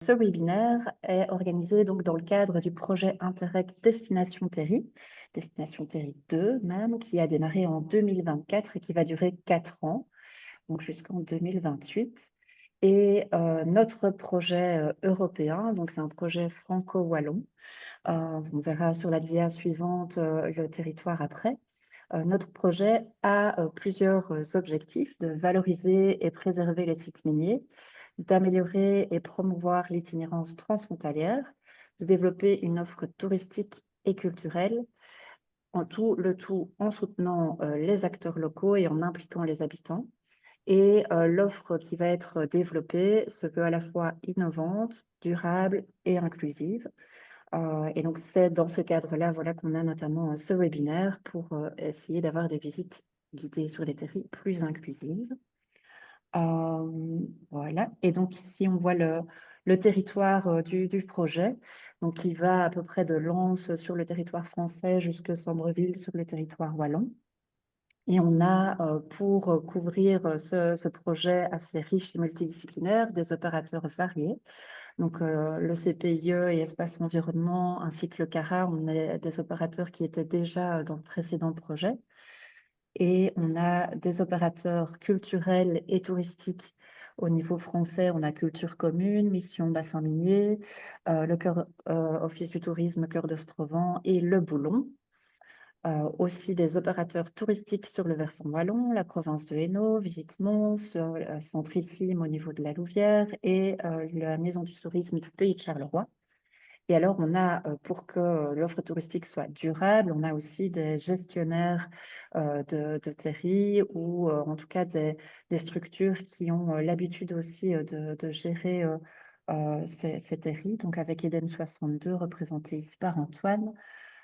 Ce webinaire est organisé donc dans le cadre du projet Interreg Destination Terri 2 même, qui a démarré en 2024 et qui va durer 4 ans, donc jusqu'en 2028. Et notre projet européen, donc c'est un projet franco-wallon. On verra sur la dia suivante le territoire après. Notre projet a plusieurs objectifs: de valoriser et préserver les sites miniers, d'améliorer et promouvoir l'itinérance transfrontalière, de développer une offre touristique et culturelle, le tout en soutenant les acteurs locaux et en impliquant les habitants. Et l'offre qui va être développée se veut à la fois innovante, durable et inclusive. Et donc, c'est dans ce cadre-là, voilà, qu'on a notamment ce webinaire pour essayer d'avoir des visites guidées sur les terris plus inclusives. Voilà. Et donc, ici, on voit le territoire du projet. Donc, il va à peu près de Lens sur le territoire français jusqu'à Sambreville sur le territoire wallon. Et on a, pour couvrir ce projet assez riche et multidisciplinaire, des opérateurs variés. Donc, le CPIE et Espace Environnement, ainsi que le CARA, on est des opérateurs qui étaient déjà dans le précédent projet. Et on a des opérateurs culturels et touristiques au niveau français. On a Culture Commune, Mission Bassin Minier, le Office du tourisme Cœur d'Ostrovent et Le Boulon. Aussi des opérateurs touristiques sur le versant wallon, la province de Hainaut, Visite Mons, Centrissime au niveau de la Louvière et la Maison du tourisme du Pays de Charleroi. Et alors, on a, pour que l'offre touristique soit durable, on a aussi des gestionnaires de terris ou en tout cas des structures qui ont l'habitude aussi de gérer ces terris. Donc, avec Eden 62, représenté ici par Antoine,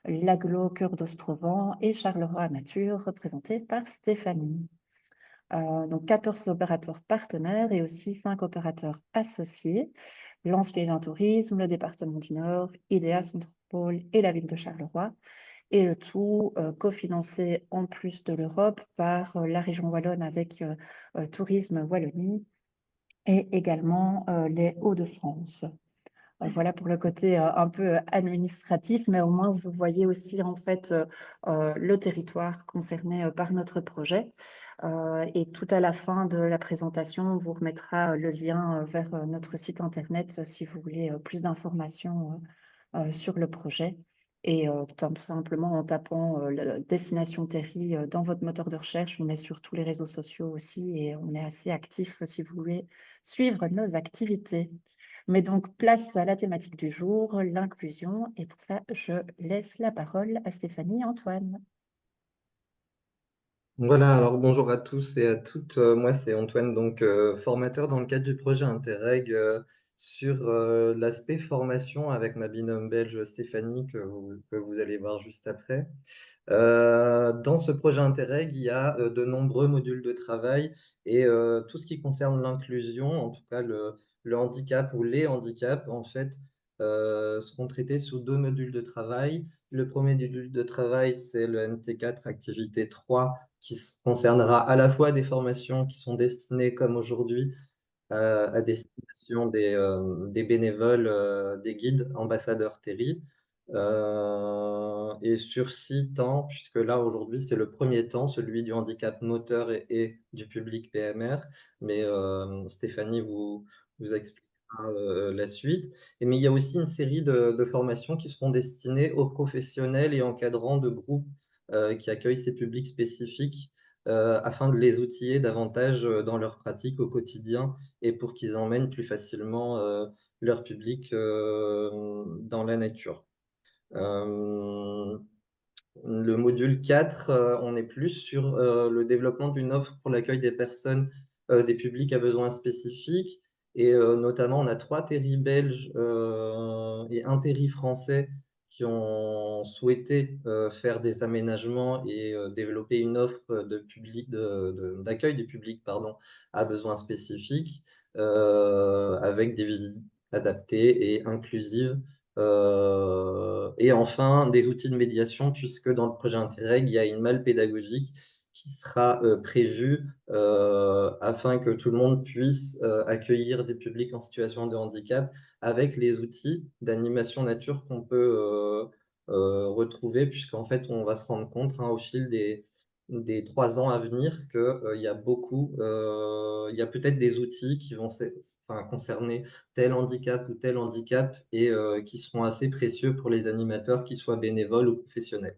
l'Aglo Cœur d'Ostrovent et Charleroi Nature, représenté par Stéphanie. Donc 14 opérateurs partenaires et aussi 5 opérateurs associés: Lens Vivant Tourisme, le département du Nord, IDEA Centropole et la ville de Charleroi. Et le tout cofinancé en plus de l'Europe par la région wallonne avec Tourisme Wallonie et également les Hauts-de-France. Voilà pour le côté un peu administratif, mais au moins vous voyez aussi en fait le territoire concerné par notre projet. Et tout à la fin de la présentation, on vous remettra le lien vers notre site internet si vous voulez plus d'informations sur le projet. Et tout simplement en tapant Destination Terri dans votre moteur de recherche, on est sur tous les réseaux sociaux aussi et on est assez actif si vous voulez suivre nos activités. Mais donc, place à la thématique du jour, l'inclusion. Et pour ça, je laisse la parole à Stéphanie et Antoine. Voilà, alors bonjour à tous et à toutes. Moi, c'est Antoine, donc formateur dans le cadre du projet Interreg sur l'aspect formation avec ma binôme belge Stéphanie que vous allez voir juste après. Dans ce projet Interreg, il y a de nombreux modules de travail et tout ce qui concerne l'inclusion, en tout cas le handicap ou les handicaps, en fait, seront traités sous deux modules de travail. Le premier module de travail, c'est le MT4 Activité 3, qui concernera à la fois des formations qui sont destinées, comme aujourd'hui, à destination des bénévoles, des guides ambassadeurs Terri. Et sur 6 temps, puisque là aujourd'hui c'est le premier temps, celui du handicap moteur et du public PMR, mais Stéphanie vous expliquera la suite. Mais il y a aussi une série de formations qui seront destinées aux professionnels et encadrants de groupes qui accueillent ces publics spécifiques afin de les outiller davantage dans leur pratique au quotidien et pour qu'ils emmènent plus facilement leur public dans la nature. Euh, le module 4, on est plus sur le développement d'une offre pour l'accueil des personnes, des publics à besoins spécifiques. Et notamment, on a 3 terris belges et un terri français qui ont souhaité faire des aménagements et développer une offre d'accueil du public pardon, à besoins spécifiques avec des visites adaptées et inclusives. Et enfin, des outils de médiation, puisque dans le projet Interreg, il y a une malle pédagogique qui sera prévue afin que tout le monde puisse accueillir des publics en situation de handicap avec les outils d'animation nature qu'on peut retrouver, puisqu'en fait, on va se rendre compte hein, au fil des 3 ans à venir qu'il y a il y a peut-être des outils qui vont enfin, concerner tel handicap ou tel handicap et qui seront assez précieux pour les animateurs, qu'ils soient bénévoles ou professionnels.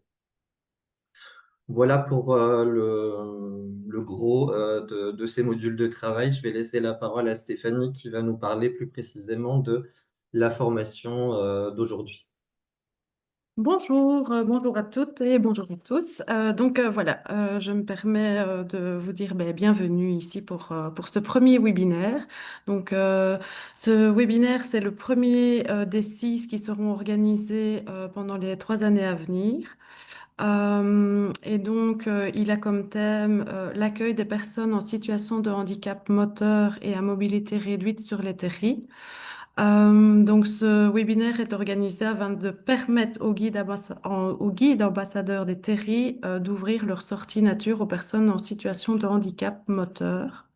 Voilà pour le gros de ces modules de travail. Je vais laisser la parole à Stéphanie qui va nous parler plus précisément de la formation d'aujourd'hui. Bonjour, bonjour à toutes et bonjour à tous. Voilà, je me permets de vous dire bienvenue ici pour ce premier webinaire. Ce webinaire, c'est le premier des 6 qui seront organisés pendant les 3 années à venir. Il a comme thème l'accueil des personnes en situation de handicap moteur et à mobilité réduite sur les terris. Ce webinaire est organisé afin de permettre aux guides ambassadeurs des terris d'ouvrir leur sortie nature aux personnes en situation de handicap moteur.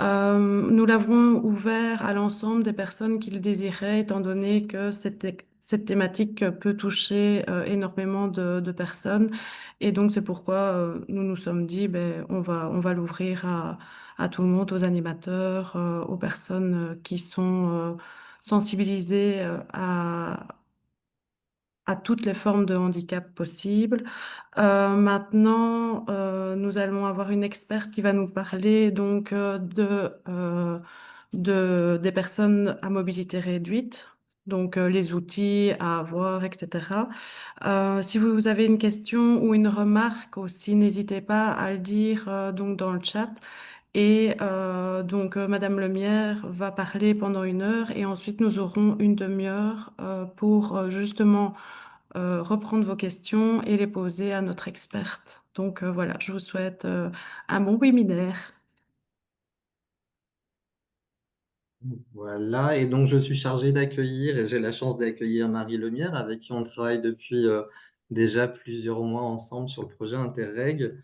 Nous l'avons ouvert à l'ensemble des personnes qui le désiraient, étant donné que cette thématique peut toucher énormément de personnes. Et donc, c'est pourquoi nous nous sommes dit, on va l'ouvrir à tout le monde, aux animateurs, aux personnes qui sont sensibilisées à toutes les formes de handicap possibles. Nous allons avoir une experte qui va nous parler des personnes à mobilité réduite, les outils à avoir, etc. Si vous avez une question ou une remarque aussi, n'hésitez pas à le dire dans le chat. Madame Lemierre va parler pendant 1 heure et ensuite nous aurons une demi-heure pour justement reprendre vos questions et les poser à notre experte. Voilà, je vous souhaite un bon webinaire. Voilà, et donc je suis chargé d'accueillir et j'ai la chance d'accueillir Marie Lemierre avec qui on travaille depuis déjà plusieurs mois ensemble sur le projet Interreg.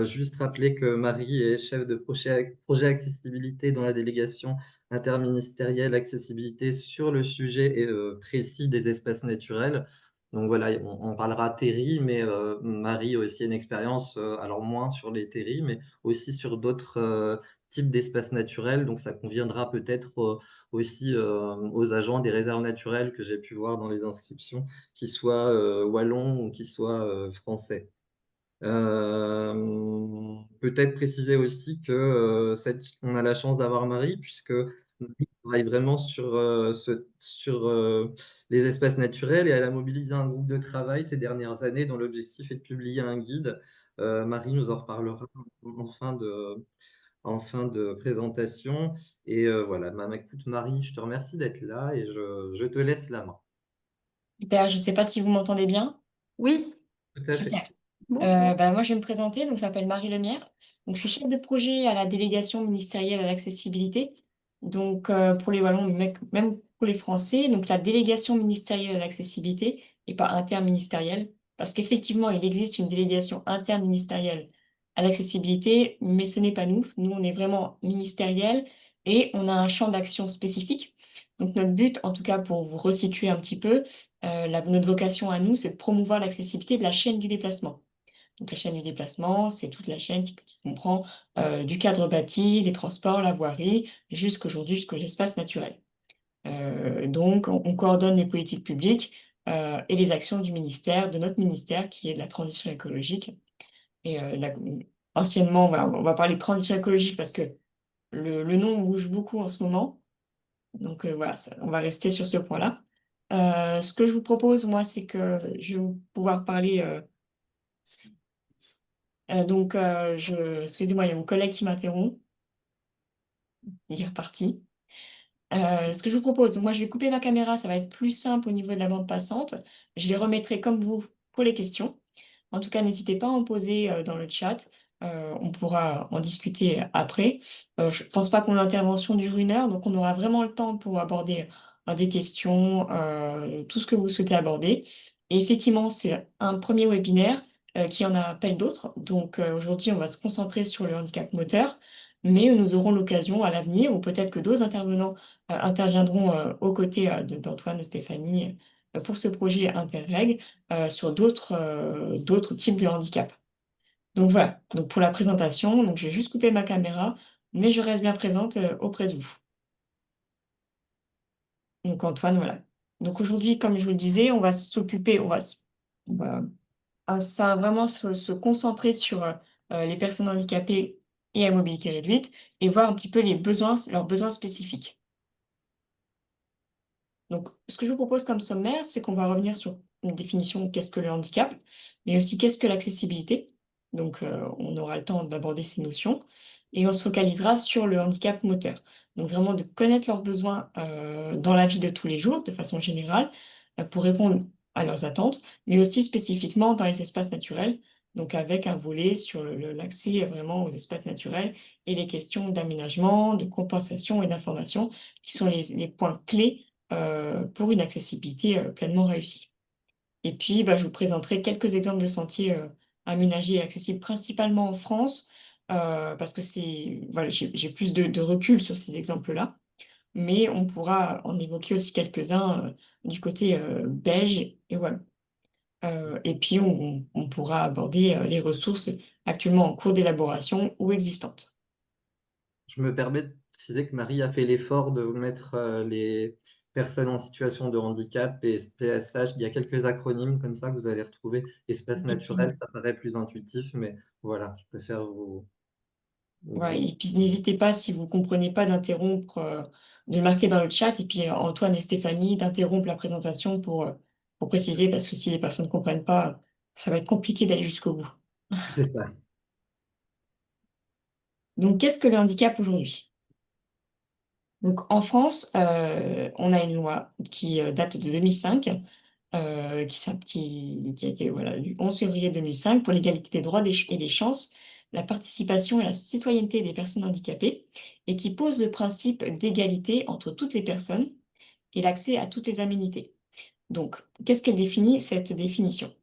Juste rappeler que Marie est chef de projet accessibilité dans la délégation interministérielle accessibilité sur le sujet précis des espaces naturels. Donc voilà, on parlera terri, mais Marie a aussi une expérience, alors moins sur les terris, mais aussi sur d'autres type d'espace naturel. Donc, ça conviendra peut-être aussi aux agents des réserves naturelles que j'ai pu voir dans les inscriptions, qu'ils soient wallons ou qu'ils soient français. Peut-être préciser aussi que on a la chance d'avoir Marie, puisque Marie travaille vraiment sur les espaces naturels et elle a mobilisé un groupe de travail ces dernières années dont l'objectif est de publier un guide. Marie nous en reparlera en fin de présentation. Et voilà, écoute Marie, je te remercie d'être là et je te laisse la main. Super, je ne sais pas si vous m'entendez bien. Oui, Tout à fait. Super. bonjour. Moi, je vais me présenter. Donc, je m'appelle Marie Lemierre. Donc, je suis chef de projet à la délégation ministérielle à l'accessibilité. Donc, pour les Wallons, mais même pour les Français. Donc, la délégation ministérielle à l'accessibilité et pas interministérielle. Parce qu'effectivement, il existe une délégation interministérielle à l'accessibilité, mais ce n'est pas nous. Nous, on est vraiment ministériel et on a un champ d'action spécifique. Donc, notre but, en tout cas, pour vous resituer un petit peu, notre vocation à nous, c'est de promouvoir l'accessibilité de la chaîne du déplacement. Donc la chaîne du déplacement, c'est toute la chaîne qui comprend du cadre bâti, les transports, la voirie, jusqu'à l'espace naturel. On coordonne les politiques publiques et les actions du ministère, de notre ministère, qui est de la transition écologique. Et anciennement, voilà, on va parler de transition écologique parce que le nom bouge beaucoup en ce moment. Donc voilà, on va rester sur ce point-là. Ce que je vous propose, moi, c'est que je vais pouvoir parler. Excusez-moi, il y a mon collègue qui m'interrompt. Il est reparti. Ce que je vous propose, donc moi, je vais couper ma caméra, ça va être plus simple au niveau de la bande passante. Je les remettrai comme vous pour les questions. En tout cas, n'hésitez pas à en poser dans le chat. On pourra en discuter après. Je pense pas que mon intervention dure 1 heure, donc on aura vraiment le temps pour aborder des questions, tout ce que vous souhaitez aborder. Et effectivement, c'est un premier webinaire qui en appelle d'autres. Donc aujourd'hui, on va se concentrer sur le handicap moteur. mais nous aurons l'occasion à l'avenir, ou peut-être que d'autres intervenants interviendront aux côtés d'Antoine, de Stéphanie, pour ce projet Interreg, sur d'autres types de handicap. Donc voilà, donc pour la présentation, donc je vais juste couper ma caméra, mais je reste bien présente auprès de vous. Donc Antoine, voilà. Donc aujourd'hui, comme je vous le disais, on va s'occuper, on va ça va vraiment se concentrer sur les personnes handicapées et à mobilité réduite, et voir un petit peu leurs besoins spécifiques. Donc, ce que je vous propose comme sommaire, c'est qu'on va revenir sur une définition, qu'est-ce que le handicap, mais aussi qu'est-ce que l'accessibilité. Donc, on aura le temps d'aborder ces notions et on se focalisera sur le handicap moteur. Donc, vraiment de connaître leurs besoins dans la vie de tous les jours, de façon générale, pour répondre à leurs attentes, mais aussi spécifiquement dans les espaces naturels, donc avec un volet sur l'accès vraiment aux espaces naturels et les questions d'aménagement, de compensation et d'information, qui sont les points clés pour une accessibilité pleinement réussie. Et puis, bah, je vous présenterai quelques exemples de sentiers aménagés et accessibles principalement en France, parce que voilà, j'ai plus de recul sur ces exemples-là, mais on pourra en évoquer aussi quelques-uns du côté belge et wallon. Et puis, on pourra aborder les ressources actuellement en cours d'élaboration ou existantes. Je me permets de préciser que Marie a fait l'effort de mettre les personnes en situation de handicap et PSH. Il y a quelques acronymes comme ça que vous allez retrouver. Espace naturel, Effectivement. ça paraît plus intuitif, mais voilà, je préfère Ouais, vous- et puis n'hésitez pas, si vous comprenez pas, d'interrompre, de le marquer dans le chat, et puis Antoine et Stéphanie d'interrompre la présentation pour préciser, parce que si les personnes ne comprennent pas, ça va être compliqué d'aller jusqu'au bout. C'est ça. Donc, qu'est-ce que le handicap aujourd'hui? Donc, en France, on a une loi qui date de 2005, qui a été voilà, du 11 février 2005 pour l'égalité des droits et des chances, la participation et la citoyenneté des personnes handicapées, et qui pose le principe d'égalité entre toutes les personnes et l'accès à toutes les aménités. Donc, qu'est-ce qu'elle définit, cette définition?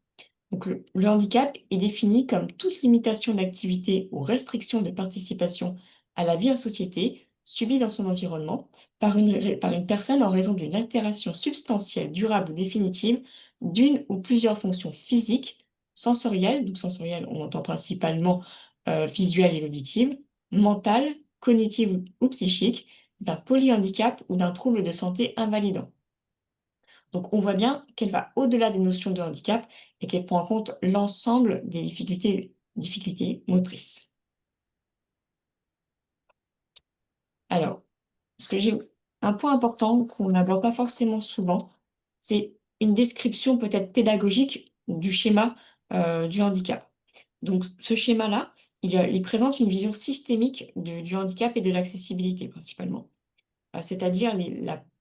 Donc, le handicap est défini comme toute limitation d'activité ou restriction de participation à la vie en société subie dans son environnement par une personne en raison d'une altération substantielle, durable ou définitive d'une ou plusieurs fonctions physiques, sensorielles, donc sensorielles, on entend principalement visuelles et auditives, mentales, cognitives ou psychiques, d'un polyhandicap ou d'un trouble de santé invalidant. Donc, on voit bien qu'elle va au-delà des notions de handicap et qu'elle prend en compte l'ensemble des difficultés motrices. Alors, un point important qu'on n'aborde pas forcément souvent, c'est une description peut-être pédagogique du schéma du handicap. Donc, ce schéma-là, il présente une vision systémique du handicap et de l'accessibilité principalement. C'est-à-dire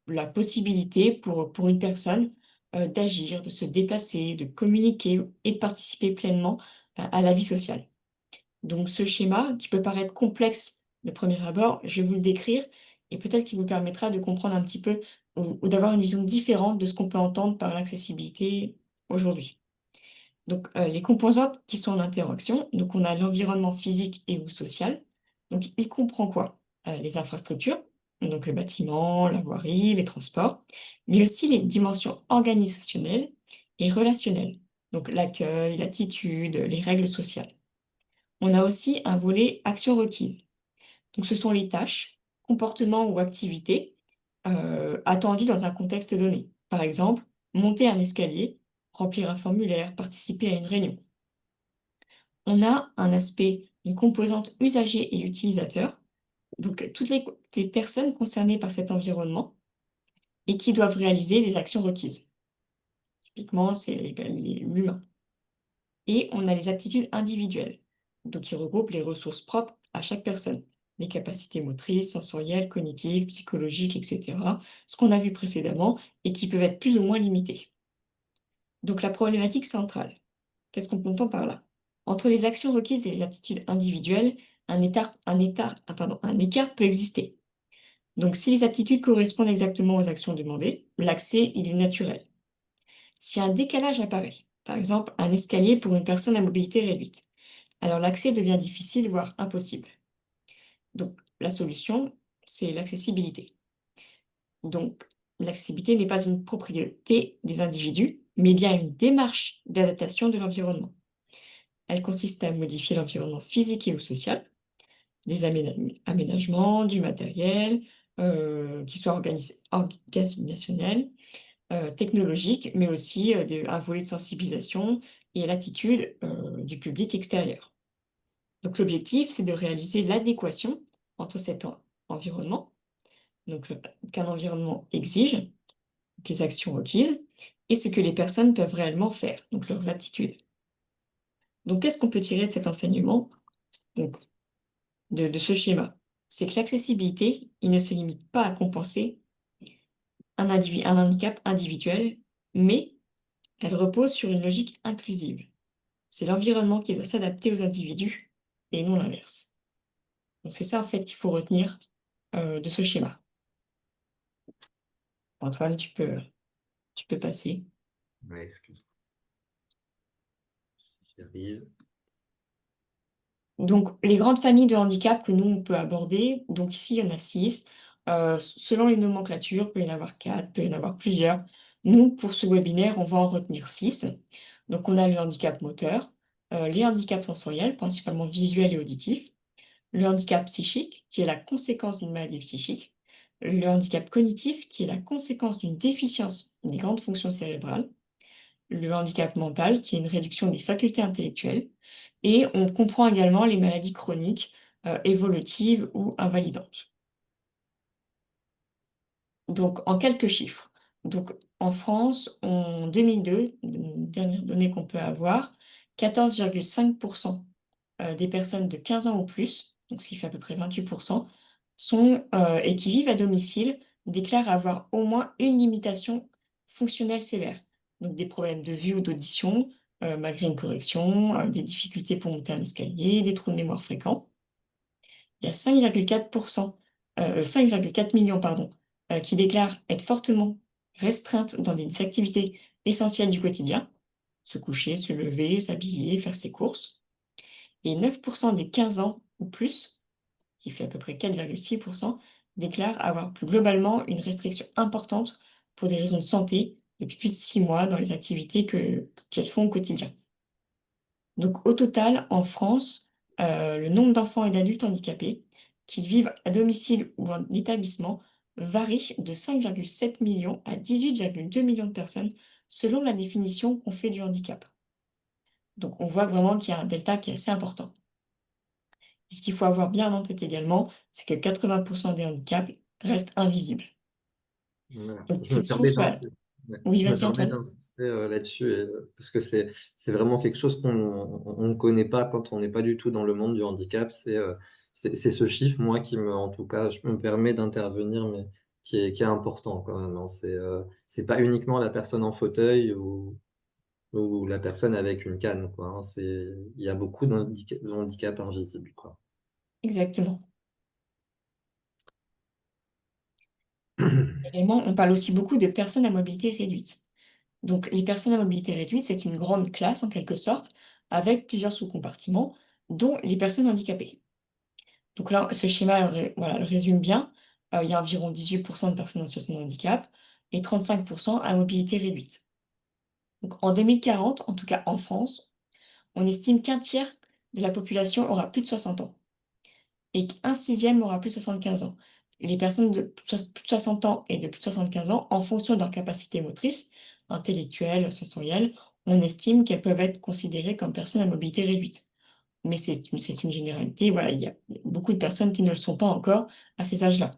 la possibilité pour une personne d'agir, de se déplacer, de communiquer et de participer pleinement à la vie sociale. Donc ce schéma, qui peut paraître complexe de premier abord, je vais vous le décrire et peut-être qu'il vous permettra de comprendre un petit peu ou d'avoir une vision différente de ce qu'on peut entendre par l'accessibilité aujourd'hui. Donc les composantes qui sont en interaction, donc on a l'environnement physique et ou social. Donc il comprend quoi? Les infrastructures, donc le bâtiment, la voirie, les transports, mais aussi les dimensions organisationnelles et relationnelles, donc l'accueil, l'attitude, les règles sociales. On a aussi un volet actions requises. Donc ce sont les tâches, comportements ou activités attendues dans un contexte donné. Par exemple, monter un escalier, remplir un formulaire, participer à une réunion. On a un aspect, une composante usager et utilisateur, donc les personnes concernées par cet environnement et qui doivent réaliser les actions requises. Typiquement, c'est l'humain. Et on a les aptitudes individuelles, donc qui regroupent les ressources propres à chaque personne, les capacités motrices, sensorielles, cognitives, psychologiques, etc. Ce qu'on a vu précédemment et qui peuvent être plus ou moins limitées. Donc la problématique centrale, qu'est-ce qu'on entend par là? Entre les actions requises et les aptitudes individuelles, un écart peut exister. Donc si les aptitudes correspondent exactement aux actions demandées, l'accès, il est naturel. Si un décalage apparaît, par exemple un escalier pour une personne à mobilité réduite, alors l'accès devient difficile, voire impossible. Donc, la solution, c'est l'accessibilité. Donc, l'accessibilité n'est pas une propriété des individus, mais bien une démarche d'adaptation de l'environnement. Elle consiste à modifier l'environnement physique et ou social, des aménagements, du matériel, qui soit organisationnel, technologique, mais aussi un volet de sensibilisation et l'attitude du public extérieur. Donc l'objectif, c'est de réaliser l'adéquation entre cet environnement, donc qu'un environnement exige, les actions requises, et ce que les personnes peuvent réellement faire, donc leurs aptitudes. Donc qu'est-ce qu'on peut tirer de cet enseignement, donc, de ce schéma? C'est que l'accessibilité, il ne se limite pas à compenser un handicap individuel, mais elle repose sur une logique inclusive. C'est l'environnement qui doit s'adapter aux individus et non l'inverse. Donc c'est ça en fait qu'il faut retenir de ce schéma. Antoine, tu peux passer. Ouais, excuse-moi. J'y arrive. Donc les grandes familles de handicap que nous on peut aborder, donc ici il y en a 6. Selon les nomenclatures, il peut y en avoir 4, il peut y en avoir plusieurs. Nous, pour ce webinaire, on va en retenir 6. Donc on a le handicap moteur, les handicaps sensoriels, principalement visuels et auditifs, le handicap psychique, qui est la conséquence d'une maladie psychique, le handicap cognitif, qui est la conséquence d'une déficience des grandes fonctions cérébrales, le handicap mental, qui est une réduction des facultés intellectuelles, et on comprend également les maladies chroniques, évolutives ou invalidantes. Donc, en quelques chiffres. Donc, en France, en 2002, dernière donnée qu'on peut avoir, 14,5% des personnes de 15 ans ou plus, donc ce qui fait à peu près 28%, et qui vivent à domicile, déclarent avoir au moins une limitation fonctionnelle sévère. Donc des problèmes de vue ou d'audition, malgré une correction, des difficultés pour monter un escalier, des trous de mémoire fréquents. Il y a 5,4 millions, pardon, qui déclarent être fortement restreintes dans des activités essentielles du quotidien, se coucher, se lever, s'habiller, faire ses courses. Et 9% des 15 ans ou plus, qui fait à peu près 4,6%, déclarent avoir plus globalement une restriction importante pour des raisons de santé depuis plus de 6 mois dans les activités qu'elles font au quotidien. Donc au total, en France, le nombre d'enfants et d'adultes handicapés qui vivent à domicile ou en établissement varie de 5,7 millions à 18,2 millions de personnes selon la définition qu'on fait du handicap. Donc on voit vraiment qu'il y a un delta qui est assez important. Et ce qu'il faut avoir bien en tête également, c'est que 80% des handicaps restent invisibles. Voilà. Donc Je me cette permets source, voilà. d'insister, ouais, Oui, je me vas-y permets Antoine. d'insister là-dessus parce que c'est vraiment quelque chose qu'on ne connaît pas quand on n'est pas du tout dans le monde du handicap. C'est ce chiffre, moi, en tout cas, je me permets d'intervenir, mais qui est important quand même, hein. C'est pas uniquement la personne en fauteuil ou la personne avec une canne, quoi, hein. Il y a beaucoup d'handicaps invisibles, quoi. Exactement. Également, on parle aussi beaucoup de personnes à mobilité réduite. Donc les personnes à mobilité réduite, c'est une grande classe en quelque sorte, avec plusieurs sous-compartiments, dont les personnes handicapées. Donc là, ce schéma, voilà, le résume bien. Il y a environ 18% de personnes en situation de handicap et 35% à mobilité réduite. Donc en 2040, en tout cas en France, on estime qu'un tiers de la population aura plus de 60 ans et qu'un sixième aura plus de 75 ans. Les personnes de plus de 60 ans et de plus de 75 ans, en fonction de leur capacité motrice, intellectuelle, sensorielle, on estime qu'elles peuvent être considérées comme personnes à mobilité réduite. Mais c'est une généralité, voilà, il y a beaucoup de personnes qui ne le sont pas encore à ces âges-là.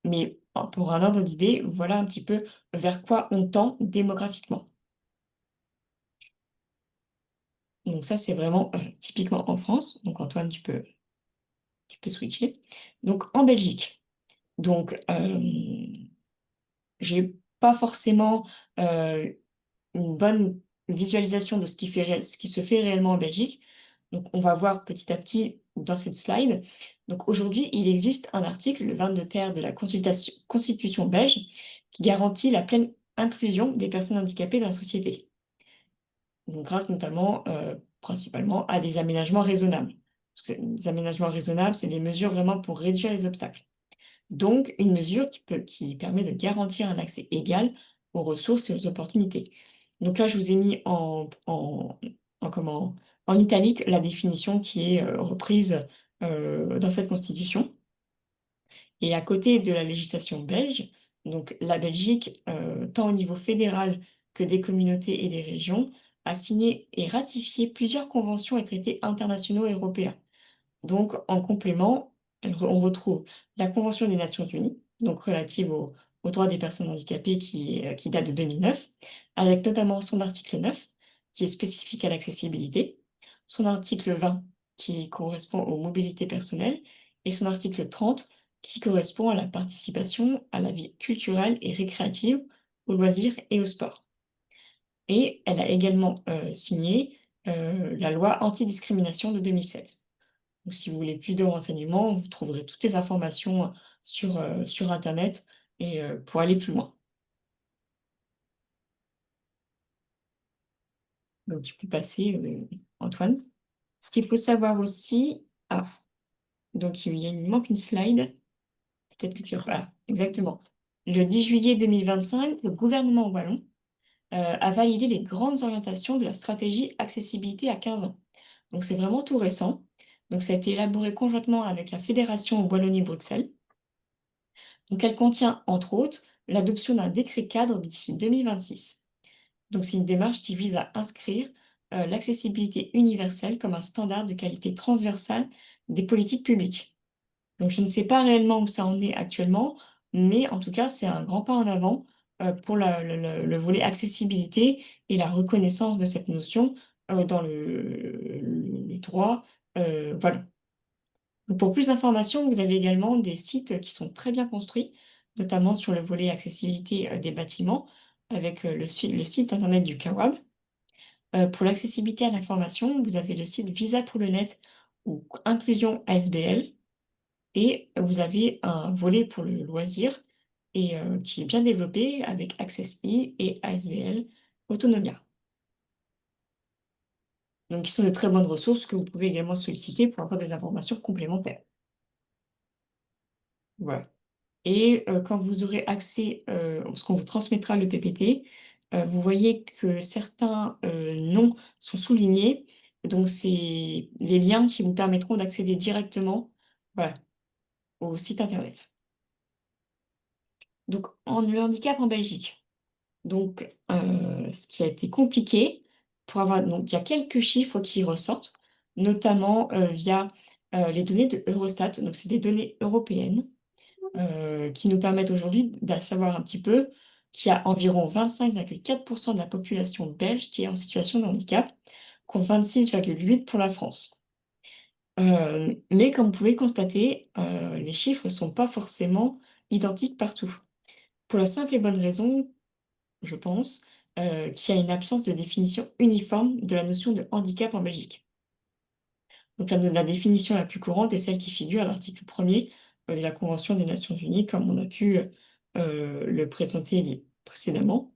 Mais pour un ordre d'idée, voilà un petit peu vers quoi on tend démographiquement. Donc ça, c'est vraiment typiquement en France. Donc Antoine, tu peux switcher. Donc en Belgique, donc j'ai pas forcément une bonne visualisation de ce qui se fait réellement en Belgique. Donc on va voir petit à petit dans cette slide. Donc aujourd'hui, il existe un article, le 22 ter de la Constitution belge, qui garantit la pleine inclusion des personnes handicapées dans la société. Donc grâce notamment, principalement à des aménagements raisonnables. Des aménagements raisonnables, c'est des mesures vraiment pour réduire les obstacles. Donc, une mesure qui permet de garantir un accès égal aux ressources et aux opportunités. Donc là, je vous ai mis en italique la définition qui est reprise dans cette constitution. Et à côté de la législation belge, donc la Belgique, tant au niveau fédéral que des communautés et des régions, a signé et ratifié plusieurs conventions et traités internationaux et européens. Donc, en complément, on retrouve la Convention des Nations Unies, donc relative aux droits des personnes handicapées qui date de 2009, avec notamment son article 9, qui est spécifique à l'accessibilité, son article 20, qui correspond aux mobilités personnelles, et son article 30, qui correspond à la participation à la vie culturelle et récréative, aux loisirs et au sport. Et elle a également signé la loi antidiscrimination de 2007. Donc, si vous voulez plus de renseignements, vous trouverez toutes les informations sur internet et pour aller plus loin. Donc tu peux passer, Antoine. Ce qu'il faut savoir aussi donc il me manque une slide. Peut-être que tu as voilà, exactement. Le 10 juillet 2025, le gouvernement wallon, a validé les grandes orientations de la stratégie accessibilité à 15 ans. Donc c'est vraiment tout récent. Donc ça a été élaboré conjointement avec la Fédération Wallonie-Bruxelles. Donc elle contient, entre autres, l'adoption d'un décret cadre d'ici 2026. Donc c'est une démarche qui vise à inscrire l'accessibilité universelle comme un standard de qualité transversale des politiques publiques. Donc je ne sais pas réellement où ça en est actuellement, mais en tout cas, c'est un grand pas en avant pour le volet accessibilité et la reconnaissance de cette notion dans le droit. Voilà. Donc pour plus d'informations, vous avez également des sites qui sont très bien construits, notamment sur le volet accessibilité des bâtiments, avec le site internet du CAWAB. Pour l'accessibilité à l'information, vous avez le site Visa pour le net ou Inclusion ASBL. Et vous avez un volet pour le loisir et qui est bien développé avec AccessI et ASBL Autonomia. Donc, qui sont de très bonnes ressources que vous pouvez également solliciter pour avoir des informations complémentaires. Voilà. Et quand vous aurez accès, parce qu'on vous transmettra le PPT, vous voyez que certains noms sont soulignés. Donc, c'est les liens qui vous permettront d'accéder directement, voilà, au site internet. Donc, le handicap en Belgique. Donc, ce qui a été compliqué pour avoir donc il y a quelques chiffres qui ressortent, notamment, via, les données de Eurostat. Donc c'est des données européennes, qui nous permettent aujourd'hui savoir un petit peu qu'il y a environ 25,4 % de la population belge qui est en situation de handicap, contre 26,8 pour la France. Mais comme vous pouvez constater, les chiffres ne sont pas forcément identiques partout. Pour la simple et bonne raison, je pense, qu'il y a une absence de définition uniforme de la notion de handicap en Belgique. Donc la définition la plus courante est celle qui figure à l'article 1er de la Convention des Nations Unies, comme on a pu le présenter précédemment.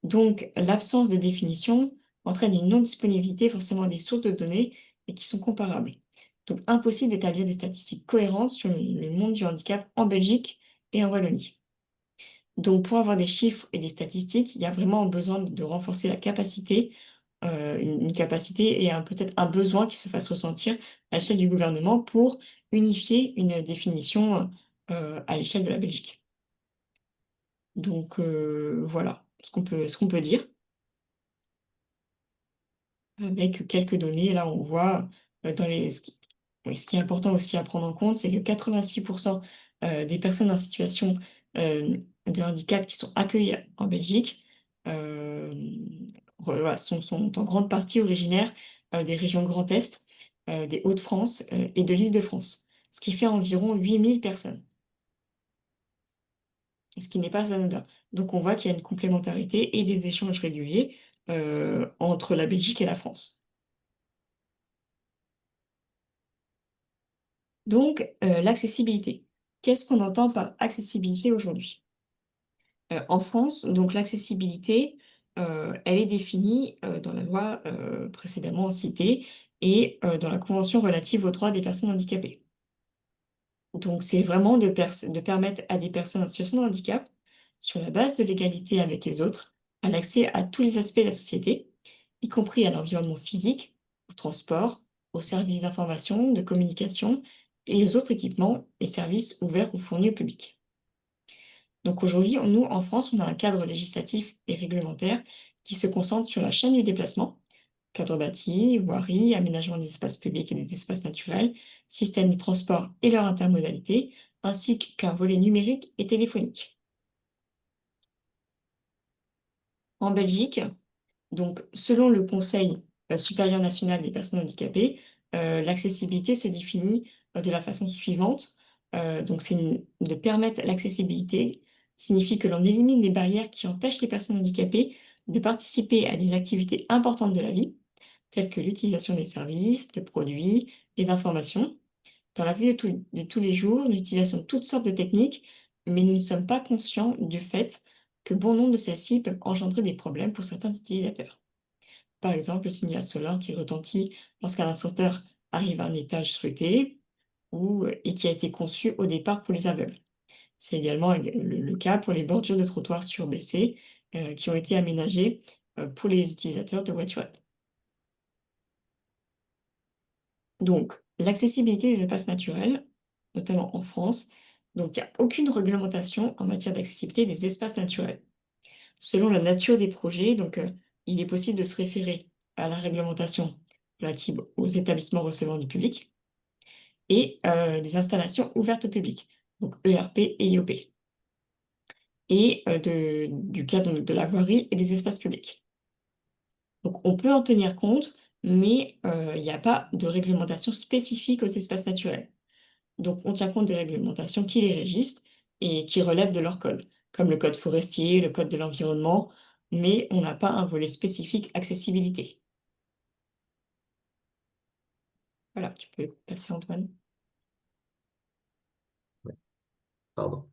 Donc l'absence de définition entraîne une non-disponibilité forcément des sources de données et qui sont comparables. Donc impossible d'établir des statistiques cohérentes sur le monde du handicap en Belgique et en Wallonie. Donc pour avoir des chiffres et des statistiques, il y a vraiment besoin de renforcer la capacité, une capacité et peut-être un besoin qui se fasse ressentir à l'échelle du gouvernement pour unifier une définition, à l'échelle de la Belgique. Donc voilà ce qu'on peut dire. Avec quelques données, là on voit, dans les ce qui est important aussi à prendre en compte, c'est que 86 des personnes en situation, de handicap qui sont accueillies en Belgique, voilà, sont en grande partie originaires, des régions Grand Est, des Hauts-de-France, et de l'Île-de-France, ce qui fait environ 8 000 personnes. Ce qui n'est pas anodin. Donc on voit qu'il y a une complémentarité et des échanges réguliers, entre la Belgique et la France. Donc, l'accessibilité. Qu'est-ce qu'on entend par accessibilité aujourd'hui? En France, donc l'accessibilité, elle est définie, dans la loi, précédemment citée et dans la Convention relative aux droits des personnes handicapées. Donc c'est vraiment de permettre à des personnes en situation de handicap, sur la base de l'égalité avec les autres, à l'accès à tous les aspects de la société, y compris à l'environnement physique, au transport, aux services d'information, de communication et aux autres équipements et services ouverts ou fournis au public. Donc aujourd'hui, nous, en France, on a un cadre législatif et réglementaire qui se concentre sur la chaîne du déplacement, cadre bâti, voirie, aménagement des espaces publics et des espaces naturels, systèmes de transport et leur intermodalité, ainsi qu'un volet numérique et téléphonique. En Belgique, donc selon le Conseil supérieur national des personnes handicapées, l'accessibilité se définit de la façon suivante. Donc de permettre l'accessibilité signifie que l'on élimine les barrières qui empêchent les personnes handicapées de participer à des activités importantes de la vie, telles que l'utilisation des services, de produits et d'informations. Dans la vie de tous les jours, nous utilisons toutes sortes de techniques, mais nous ne sommes pas conscients du fait que bon nombre de celles-ci peuvent engendrer des problèmes pour certains utilisateurs. Par exemple, le signal sonore qui retentit lorsqu'un ascenseur arrive à un étage souhaité et qui a été conçu au départ pour les aveugles. C'est également le cas pour les bordures de trottoirs surbaissées qui ont été aménagées pour les utilisateurs de voiturettes. Donc, l'accessibilité des espaces naturels, notamment en France, donc il n'y a aucune réglementation en matière d'accessibilité des espaces naturels. Selon la nature des projets, donc, il est possible de se référer à la réglementation relative aux établissements recevant du public et des installations ouvertes au public, donc ERP et IOP, et du cadre de la voirie et des espaces publics. Donc on peut en tenir compte, mais il n'y a pas de réglementation spécifique aux espaces naturels. Donc on tient compte des réglementations qui les régissent et qui relèvent de leur code, comme le code forestier, le code de l'environnement, mais on n'a pas un volet spécifique accessibilité. Voilà, tu peux passer Antoine. Pardon.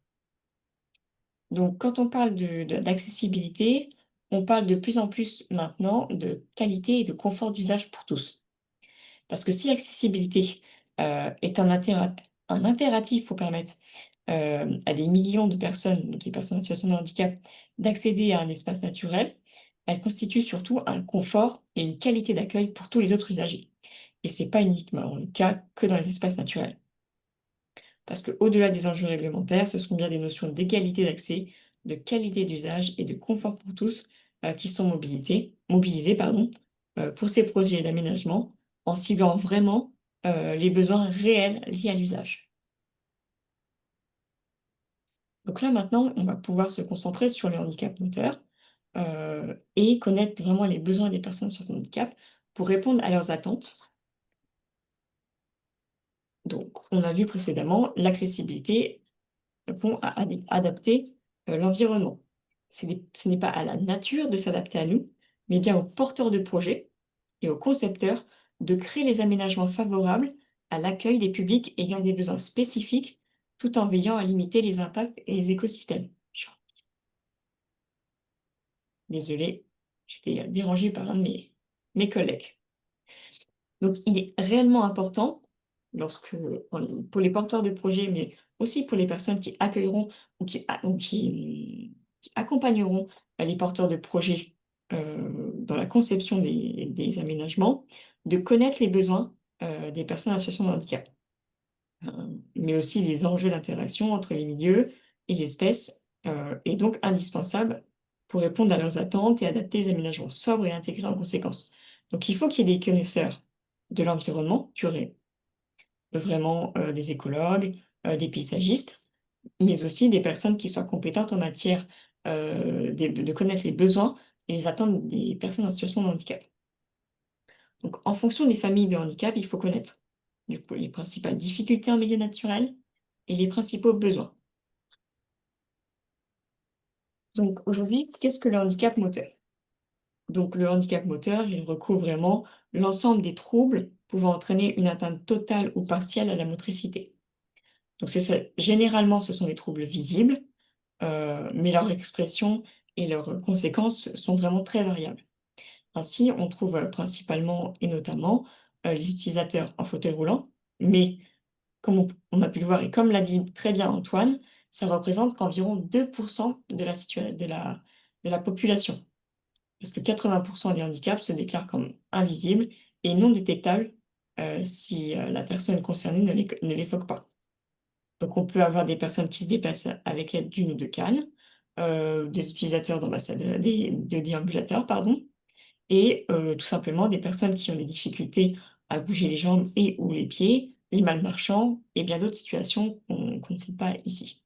Donc quand on parle d'accessibilité, on parle de plus en plus maintenant de qualité et de confort d'usage pour tous. Parce que si l'accessibilité est un impératif pour permettre à des millions de personnes, donc les personnes en situation de handicap, d'accéder à un espace naturel, elle constitue surtout un confort et une qualité d'accueil pour tous les autres usagers. Et c'est pas uniquement le cas que dans les espaces naturels. Parce qu'au-delà des enjeux réglementaires, ce sont bien des notions d'égalité d'accès, de qualité d'usage et de confort pour tous qui sont mobilisées pour ces projets d'aménagement en ciblant vraiment les besoins réels liés à l'usage. Donc là, maintenant, on va pouvoir se concentrer sur le handicap moteur et connaître vraiment les besoins des personnes sur le handicap pour répondre à leurs attentes. Donc, on a vu précédemment, l'accessibilité répond à adapter l'environnement. Ce n'est pas à la nature de s'adapter à nous, mais bien aux porteurs de projets et aux concepteurs de créer les aménagements favorables à l'accueil des publics ayant des besoins spécifiques, tout en veillant à limiter les impacts et les écosystèmes. Désolée, j'étais dérangée par un de mes collègues. Donc, il est réellement important, pour les porteurs de projets, mais aussi pour les personnes qui accueilleront ou qui accompagneront les porteurs de projets dans la conception des aménagements, de connaître les besoins des personnes en situation de handicap, mais aussi les enjeux d'interaction entre les milieux et les espèces, est donc indispensable pour répondre à leurs attentes et adapter les aménagements sobres et intégrés en conséquence. Donc il faut qu'il y ait des connaisseurs de l'environnement, qui auraient vraiment des écologues, des paysagistes, mais aussi des personnes qui soient compétentes en matière de connaître les besoins et les attentes des personnes en situation de handicap. Donc en fonction des familles de handicap, il faut connaître du coup les principales difficultés en milieu naturel et les principaux besoins. Donc aujourd'hui, qu'est-ce que le handicap moteur? Donc le handicap moteur, il recouvre vraiment l'ensemble des troubles pouvant entraîner une atteinte totale ou partielle à la motricité. Donc généralement, ce sont des troubles visibles, mais leur expression et leurs conséquences sont vraiment très variables. Ainsi, on trouve principalement et notamment les utilisateurs en fauteuil roulant, mais comme on a pu le voir et comme l'a dit très bien Antoine, ça représente qu'environ 2 de la population. Parce que 80 des handicaps se déclarent comme invisibles et non détectables, si, la personne concernée ne l'évoque pas. Donc on peut avoir des personnes qui se déplacent avec l'aide d'une ou 2 cannes, des utilisateurs d'ambassadeurs de déambulateurs, pardon, et tout simplement des personnes qui ont des difficultés à bouger les jambes et ou les pieds, les malmarchants et bien d'autres situations qu'on ne cite pas ici.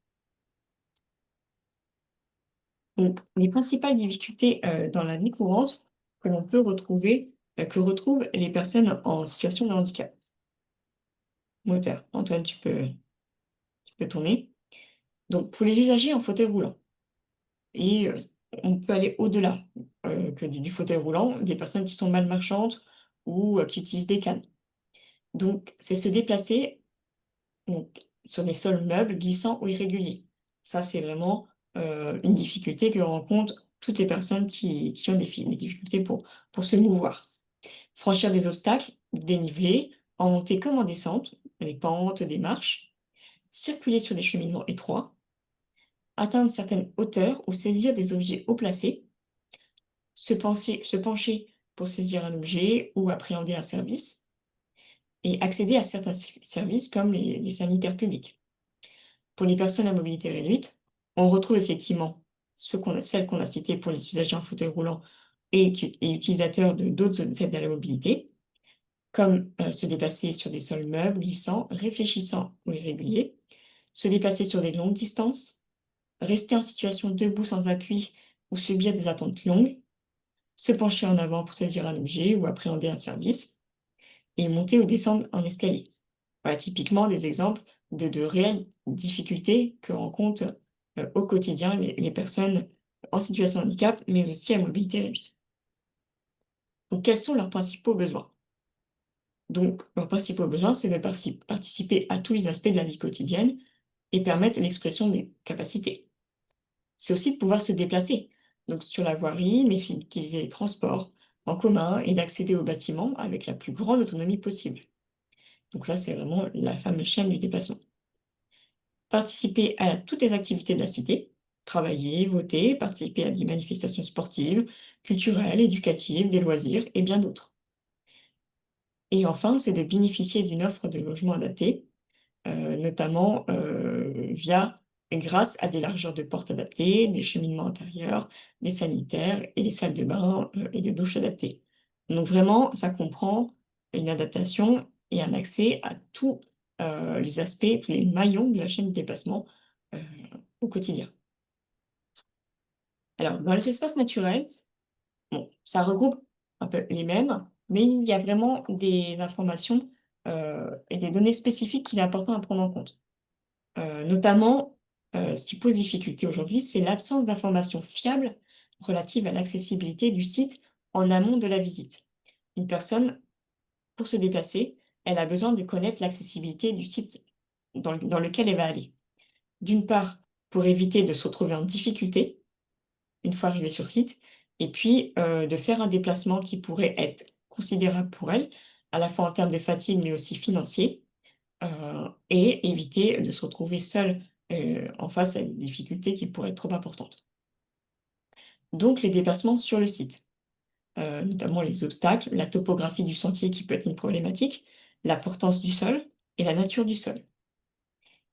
Donc les principales difficultés, dans la vie courante que l'on peut retrouver, que retrouvent les personnes en situation de handicap moteur. Antoine, tu peux tourner. Donc pour les usagers en fauteuil roulant et on peut aller au-delà, que du fauteuil roulant, des personnes qui sont malmarchantes ou qui utilisent des cannes. Donc c'est se déplacer donc sur des sols meubles, glissants ou irréguliers. Ça, c'est vraiment, une difficulté que rencontrent toutes les personnes qui ont des difficultés pour se mouvoir. Franchir des obstacles, dénivelés, en montée comme en descente, des pentes, des marches, circuler sur des cheminements étroits, atteindre certaines hauteurs ou saisir des objets haut placés, se pencher pour saisir un objet ou appréhender un service et accéder à certains services comme les sanitaires publics. Pour les personnes à mobilité réduite, on retrouve effectivement celles qu'on a citées pour les usagers en fauteuil roulant et utilisateurs de d'autres aides à la mobilité, comme se déplacer sur des sols meubles, glissants, réfléchissants ou irréguliers, se déplacer sur des longues distances, rester en situation debout sans appui ou subir des attentes longues, se pencher en avant pour saisir un objet ou appréhender un service, et monter ou descendre en escalier. Voilà, typiquement des exemples de réelles difficultés que rencontrent, au quotidien les personnes en situation de handicap, mais aussi à mobilité réduite. Donc quels sont leurs principaux besoins? Donc leurs principaux besoins, c'est de participer à tous les aspects de la vie quotidienne et permettre l'expression des capacités. C'est aussi de pouvoir se déplacer, donc sur la voirie, mais aussi d'utiliser les transports en commun et d'accéder aux bâtiments avec la plus grande autonomie possible. Donc là, c'est vraiment la fameuse chaîne du déplacement. Participer à toutes les activités de la cité, travailler, voter, participer à des manifestations sportives, culturelles, éducatives, des loisirs et bien d'autres. Et enfin, c'est de bénéficier d'une offre de logement adapté, notamment via et grâce à des largeurs de portes adaptées, des cheminements intérieurs, des sanitaires et des salles de bain et de douche adaptées. Donc vraiment, ça comprend une adaptation et un accès à tous les aspects, tous les maillons de la chaîne de déplacement euh, au quotidien. Alors, dans les espaces naturels, bon, ça regroupe un peu les mêmes, mais il y a vraiment des informations et des données spécifiques qu'il est important à prendre en compte. Notamment, ce qui pose difficulté aujourd'hui, c'est l'absence d'informations fiables relatives à l'accessibilité du site en amont de la visite. Une personne, pour se déplacer, elle a besoin de connaître l'accessibilité du site dans lequel elle va aller. D'une part, pour éviter de se retrouver en difficulté une fois arrivée sur site, et puis de faire un déplacement qui pourrait être considérable pour elle, à la fois en termes de fatigue, mais aussi financier, et éviter de se retrouver seule, en face à des difficultés qui pourraient être trop importantes. Donc les déplacements sur le site, notamment les obstacles, la topographie du sentier qui peut être une problématique, la portance du sol et la nature du sol.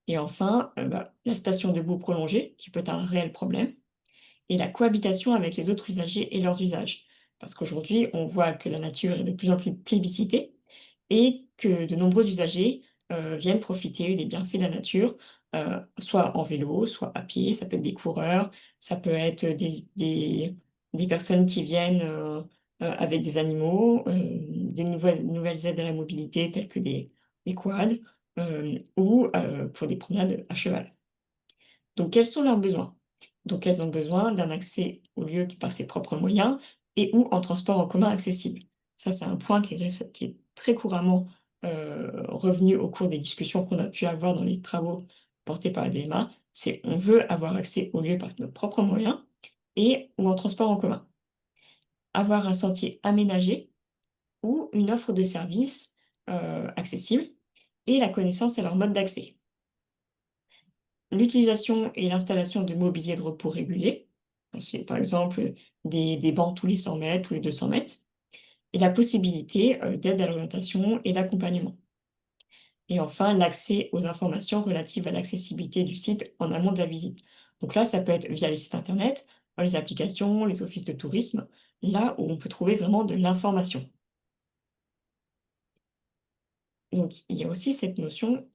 Et enfin, la station debout prolongée qui peut être un réel problème et la cohabitation avec les autres usagers et leurs usages. Parce qu'aujourd'hui, on voit que la nature est de plus en plus plébiscitée et que de nombreux usagers, viennent profiter des bienfaits de la nature, soit en vélo, soit à pied. Ça peut être des coureurs, ça peut être des personnes qui viennent, avec des animaux, des nouvelles aides à la mobilité telles que des quads, ou pour des promenades à cheval. Donc quels sont leurs besoins? Donc elles ont besoin d'un accès au lieu par ses propres moyens et ou en transport en commun accessible. Ça, c'est un point qui est très couramment, revenu au cours des discussions qu'on a pu avoir dans les travaux portés par la DMA. C'est on veut avoir accès au lieu par nos propres moyens et ou en transport en commun. Avoir un sentier aménagé ou une offre de service, accessibles et la connaissance à leur mode d'accès. L'utilisation et l'installation de mobilier de repos régulé, c'est par exemple des bancs tous les 100 mètres, tous les 200 mètres, et la possibilité d'aide à l'orientation et d'accompagnement. Et enfin, l'accès aux informations relatives à l'accessibilité du site en amont de la visite. Donc là, ça peut être via les sites internet, les applications, les offices de tourisme, là où on peut trouver vraiment de l'information. Donc, il y a aussi cette notion,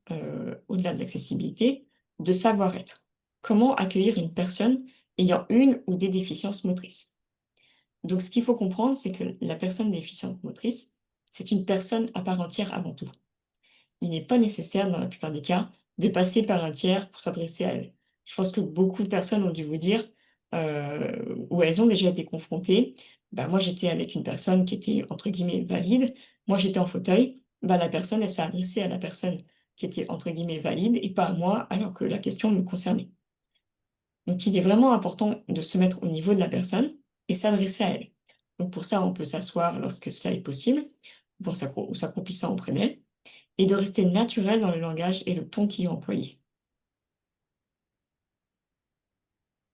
au-delà de l'accessibilité, de savoir-être. Comment accueillir une personne ayant une ou des déficiences motrices? Donc, ce qu'il faut comprendre, c'est que la personne déficiente motrice, c'est une personne à part entière avant tout. Il n'est pas nécessaire, dans la plupart des cas, de passer par un tiers pour s'adresser à elle. Je pense que beaucoup de personnes ont dû vous dire, ou elles ont déjà été confrontées. Bah, moi, j'étais avec une personne qui était, entre guillemets, «valide». Moi, j'étais en fauteuil. Bah, la personne, elle s'est adressée à la personne qui était, entre guillemets, «valide» et pas à moi, alors que la question me concernait. Donc il est vraiment important de se mettre au niveau de la personne et s'adresser à elle. Donc pour ça, on peut s'asseoir lorsque cela est possible, ou s'accroupissant auprès d'elle, et de rester naturel dans le langage et le ton qui est employé.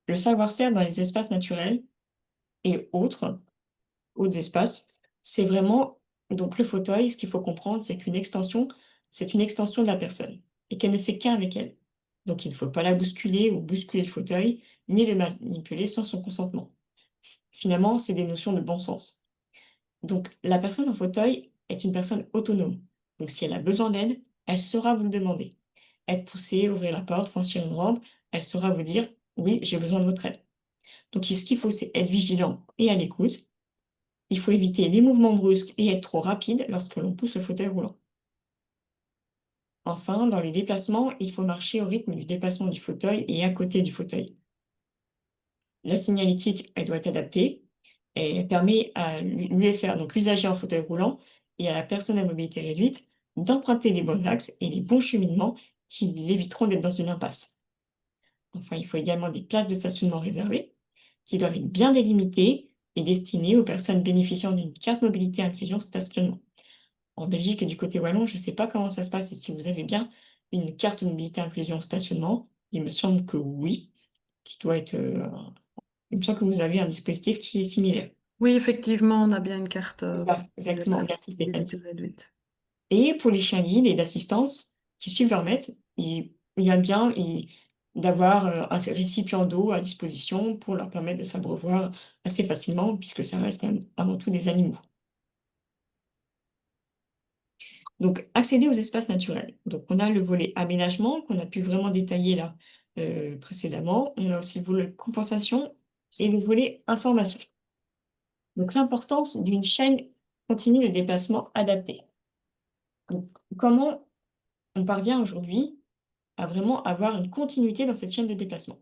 Le savoir-faire dans les espaces naturels et autres espaces, c'est vraiment donc le fauteuil, ce qu'il faut comprendre, c'est une extension de la personne et qu'elle ne fait qu'un avec elle. Donc il ne faut pas la bousculer ou bousculer le fauteuil, ni le manipuler sans son consentement. Finalement, c'est des notions de bon sens. Donc la personne en fauteuil est une personne autonome. Donc si elle a besoin d'aide, elle saura vous le demander. Être poussée, ouvrir la porte, franchir une rampe, elle saura vous dire: «Oui, j'ai besoin de votre aide». Donc ce qu'il faut, c'est être vigilant et à l'écoute. Il faut éviter les mouvements brusques et être trop rapide lorsque l'on pousse le fauteuil roulant. Enfin, dans les déplacements, il faut marcher au rythme du déplacement du fauteuil et à côté du fauteuil. La signalétique, elle doit être adaptée et elle permet à l'UFR, donc l'usager en fauteuil roulant, et à la personne à mobilité réduite d'emprunter les bons axes et les bons cheminements qui l'éviteront d'être dans une impasse. Enfin, il faut également des places de stationnement réservées qui doivent être bien délimitées et destinées aux personnes bénéficiant d'une carte mobilité inclusion stationnement. En Belgique et du côté wallon, je ne sais pas comment ça se passe et si vous avez bien une carte mobilité inclusion stationnement. Il me semble que oui, qui doit être, il me semble que vous avez un dispositif qui est similaire. Oui, effectivement, on a bien une carte C'est ça, de exactement, merci Stéphanie. mobilité réduite. Et pour les chiens guides et d'assistance qui suivent leur maître, il y a bien d'avoir un récipient d'eau à disposition pour leur permettre de s'abreuvoir assez facilement, puisque ça reste quand même avant tout des animaux. Donc, accéder aux espaces naturels. Donc, on a le volet aménagement qu'on a pu vraiment détailler là précédemment. On a aussi le volet compensation et le volet information. Donc, l'importance d'une chaîne continue de déplacement adaptée. Donc, comment on parvient aujourd'hui à vraiment avoir une continuité dans cette chaîne de déplacement?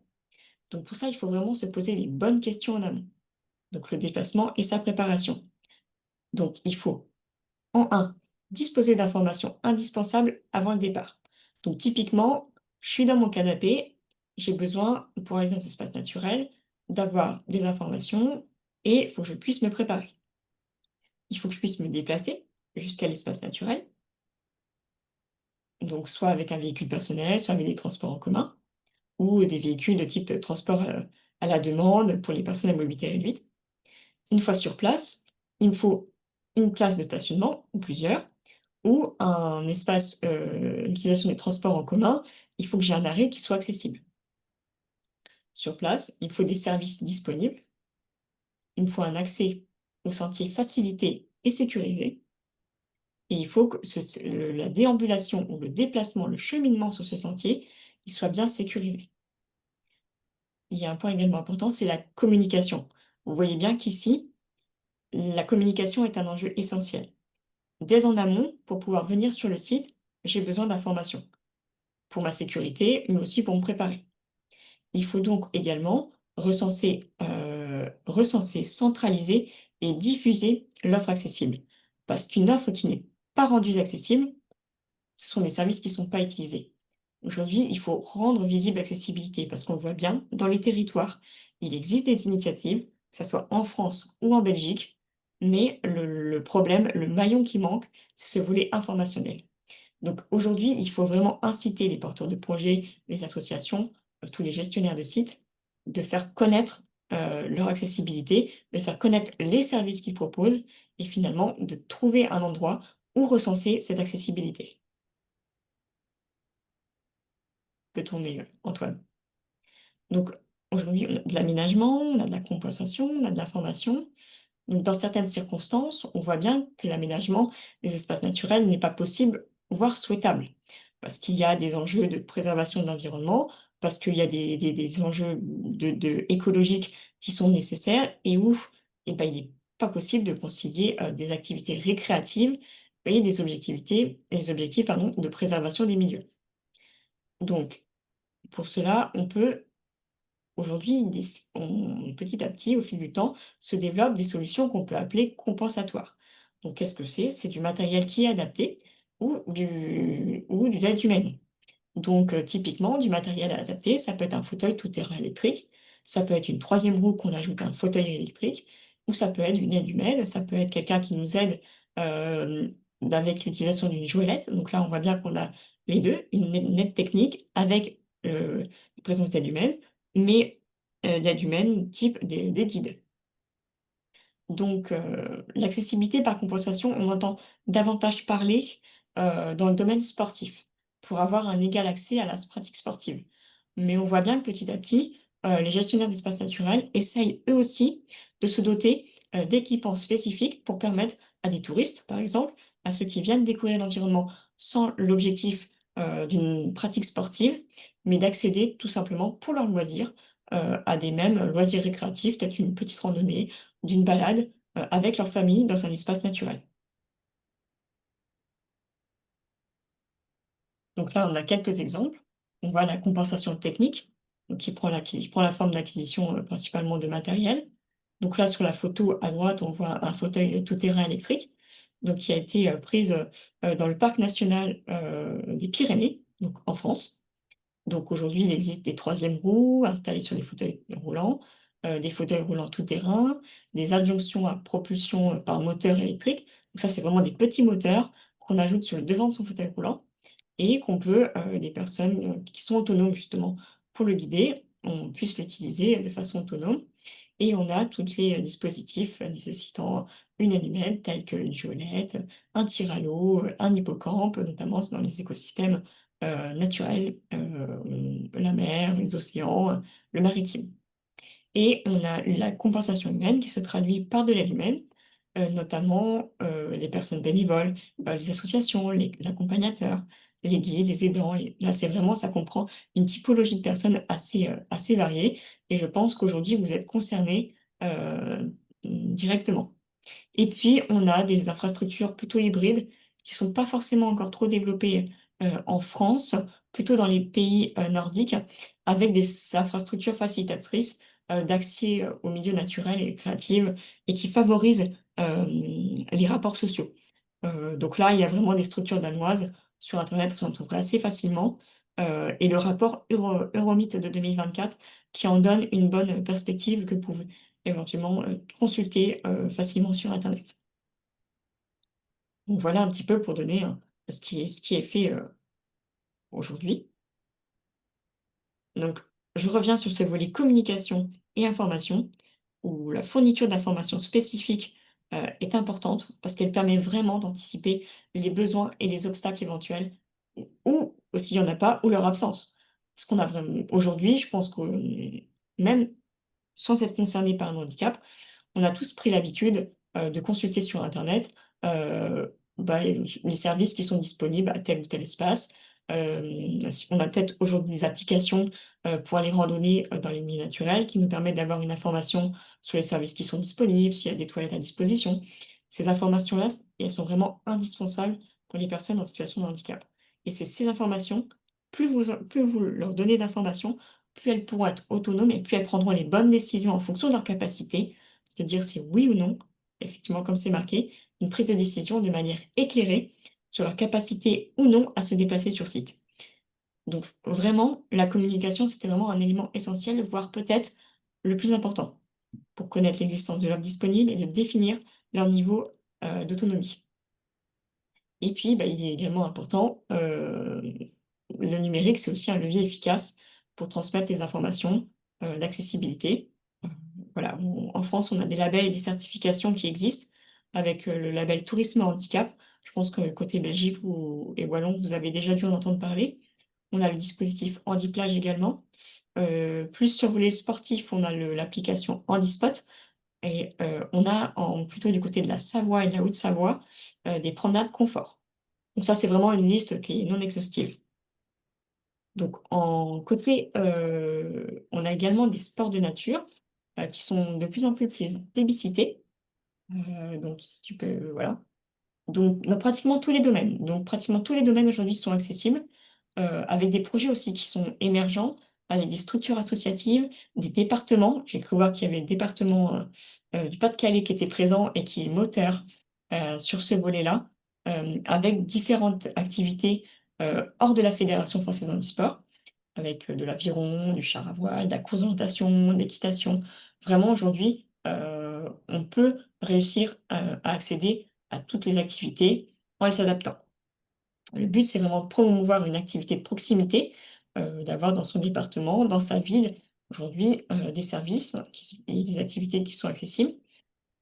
Donc, pour ça, il faut vraiment se poser les bonnes questions en amont. Donc, le déplacement et sa préparation. Donc, il faut en un, disposer d'informations indispensables avant le départ. Donc typiquement, je suis dans mon canapé, j'ai besoin, pour aller dans un espace naturel, d'avoir des informations et il faut que je puisse me préparer. Il faut que je puisse me déplacer jusqu'à l'espace naturel, donc soit avec un véhicule personnel, soit avec des transports en commun ou des véhicules de type transport à la demande pour les personnes à mobilité réduite. Une fois sur place, il me faut une place de stationnement ou plusieurs, ou un espace, l'utilisation des transports en commun, il faut que j'ai un arrêt qui soit accessible. Sur place, il faut des services disponibles, il me faut un accès au sentier facilité et sécurisé, et il faut que la déambulation ou le déplacement, le cheminement sur ce sentier, il soit bien sécurisé. Il y a un point également important, c'est la communication. Vous voyez bien qu'ici, la communication est un enjeu essentiel. Dès en amont, pour pouvoir venir sur le site, j'ai besoin d'informations. Pour ma sécurité, mais aussi pour me préparer. Il faut donc également recenser, centraliser et diffuser l'offre accessible. Parce qu'une offre qui n'est pas rendue accessible, ce sont des services qui ne sont pas utilisés. Aujourd'hui, il faut rendre visible l'accessibilité parce qu'on voit bien, dans les territoires, il existe des initiatives, que ce soit en France ou en Belgique, mais le problème, le maillon qui manque, c'est ce volet informationnel. Donc aujourd'hui, il faut vraiment inciter les porteurs de projets, les associations, tous les gestionnaires de sites, de faire connaître, leur accessibilité, de faire connaître les services qu'ils proposent et finalement de trouver un endroit où recenser cette accessibilité. Peut tourner, Antoine. Donc aujourd'hui, on a de l'aménagement, on a de la compensation, on a de la formation. Donc dans certaines circonstances, on voit bien que l'aménagement des espaces naturels n'est pas possible, voire souhaitable. Parce qu'il y a des enjeux de préservation de l'environnement, parce qu'il y a des enjeux écologiques qui sont nécessaires et où eh ben, il n'est pas possible de concilier des activités récréatives et des objectifs pardon, de préservation des milieux. Donc, pour cela, on peut aujourd'hui, petit à petit, au fil du temps, se développent des solutions qu'on peut appeler compensatoires. Donc, qu'est-ce que c'est? C'est du matériel qui est adapté ou du aide humaine. Donc, typiquement, du matériel adapté, ça peut être un fauteuil tout-terrain électrique, ça peut être une troisième roue qu'on ajoute à un fauteuil électrique, ou ça peut être une aide humaine, ça peut être quelqu'un qui nous aide euh, avec l'utilisation d'une joëlette. Donc là, on voit bien qu'on a les deux, une aide technique avec la présence d'aide humaine, mais d'aide humaine type des guides. Donc, l'accessibilité par compensation, on entend davantage parler, dans le domaine sportif, pour avoir un égal accès à la pratique sportive. Mais on voit bien que petit à petit, les gestionnaires d'espaces naturels essayent eux aussi de se doter, d'équipements spécifiques pour permettre à des touristes, par exemple, à ceux qui viennent découvrir l'environnement sans l'objectif, d'une pratique sportive, mais d'accéder tout simplement pour leur loisir, à des mêmes loisirs récréatifs, peut-être une petite randonnée, d'une balade, avec leur famille dans un espace naturel. Donc là, on a quelques exemples. On voit la compensation technique, donc qui prend la forme d'acquisition, principalement de matériel. Donc là, sur la photo à droite, on voit un fauteuil tout-terrain électrique, donc qui a été, prise, dans le parc national, des Pyrénées, donc en France. Donc aujourd'hui, il existe des troisièmes roues installées sur les fauteuils roulants, des fauteuils roulants tout-terrain, des adjonctions à propulsion, par moteur électrique. Donc ça, c'est vraiment des petits moteurs qu'on ajoute sur le devant de son fauteuil roulant et qu'on peut, les personnes, qui sont autonomes justement pour le guider, on puisse l'utiliser de façon autonome et on a tous les, dispositifs, nécessitant une allumette telle qu'une joëlette, un tir à l'eau, un hippocampe, notamment dans les écosystèmes, naturels, la mer, les océans, le maritime. Et on a la compensation humaine qui se traduit par de l'aide humaine, notamment, les personnes bénévoles, les associations, les accompagnateurs, les guides, les aidants et là, c'est vraiment ça comprend une typologie de personnes assez variée et je pense qu'aujourd'hui vous êtes concernés, directement. Et puis, on a des infrastructures plutôt hybrides qui sont pas forcément encore trop développées, en France, plutôt dans les pays, nordiques, avec des infrastructures facilitatrices, d'accès, aux milieux naturels et créatifs et qui favorisent, les rapports sociaux. Donc là, il y a vraiment des structures danoises sur internet, vous en trouverez assez facilement, et le rapport Euromit de 2024 qui en donne une bonne perspective que vous pouvez éventuellement, consulter, facilement sur internet. Donc voilà un petit peu pour donner, ce qui est fait, aujourd'hui. Donc je reviens sur ce volet communication et information, où la fourniture d'informations spécifiques, est importante parce qu'elle permet vraiment d'anticiper les besoins et les obstacles éventuels ou s'il y en a pas, ou leur absence. Parce qu'on a vraiment aujourd'hui, je pense que, même sans être concerné par un handicap, on a tous pris l'habitude, de consulter sur internet, les services qui sont disponibles à tel ou tel espace. On a peut-être aujourd'hui des applications, pour aller randonner, dans les milieux naturels qui nous permettent d'avoir une information sur les services qui sont disponibles, s'il y a des toilettes à disposition. Ces informations-là, elles sont vraiment indispensables pour les personnes en situation de handicap et c'est ces informations, plus vous leur donnez d'informations, plus elles pourront être autonomes et plus elles prendront les bonnes décisions en fonction de leurs capacités de dire c'est oui ou non, effectivement, comme c'est marqué, une prise de décision de manière éclairée sur leur capacité ou non à se déplacer sur site. Donc vraiment, la communication, c'était vraiment un élément essentiel, voire peut-être le plus important. pour connaître l'existence de l'offre disponible et de définir leur niveau d'autonomie. Et puis, il est également important, le numérique, c'est aussi un levier efficace pour transmettre les informations d'accessibilité. Heu, voilà, en France, on a des labels et des certifications qui existent avec, le label Tourisme Handicap. Je pense que côté Belgique et wallon, vous avez déjà dû en entendre parler. On a le dispositif Handiplage également. Plus sur le volet sportif, on a l'application Handispot et on a plutôt du côté de la Savoie et de la Haute-Savoie, des promenades confort. Donc ça, c'est vraiment une liste qui est non exhaustive. Donc en côté, on a également des sports de nature, qui sont de plus en plus plébiscités. Donc si tu peux voilà. Donc dans pratiquement tous les domaines. Donc pratiquement tous les domaines aujourd'hui sont accessibles, avec des projets aussi qui sont émergents, avec des structures associatives, des départements. J'ai cru voir qu'il y avait le département, du Pas-de-Calais qui était présent et qui est moteur, sur ce volet-là, avec différentes activités, hors de la Fédération française handisport, avec, de l'aviron, du char à voile, de la course d'orientation, de l'équitation. Vraiment aujourd'hui, on peut réussir, à accéder à toutes les activités en les s'adaptant. Le but, c'est vraiment de promouvoir une activité de proximité, d'avoir dans son département, dans sa ville, aujourd'hui, des services et des activités qui sont accessibles,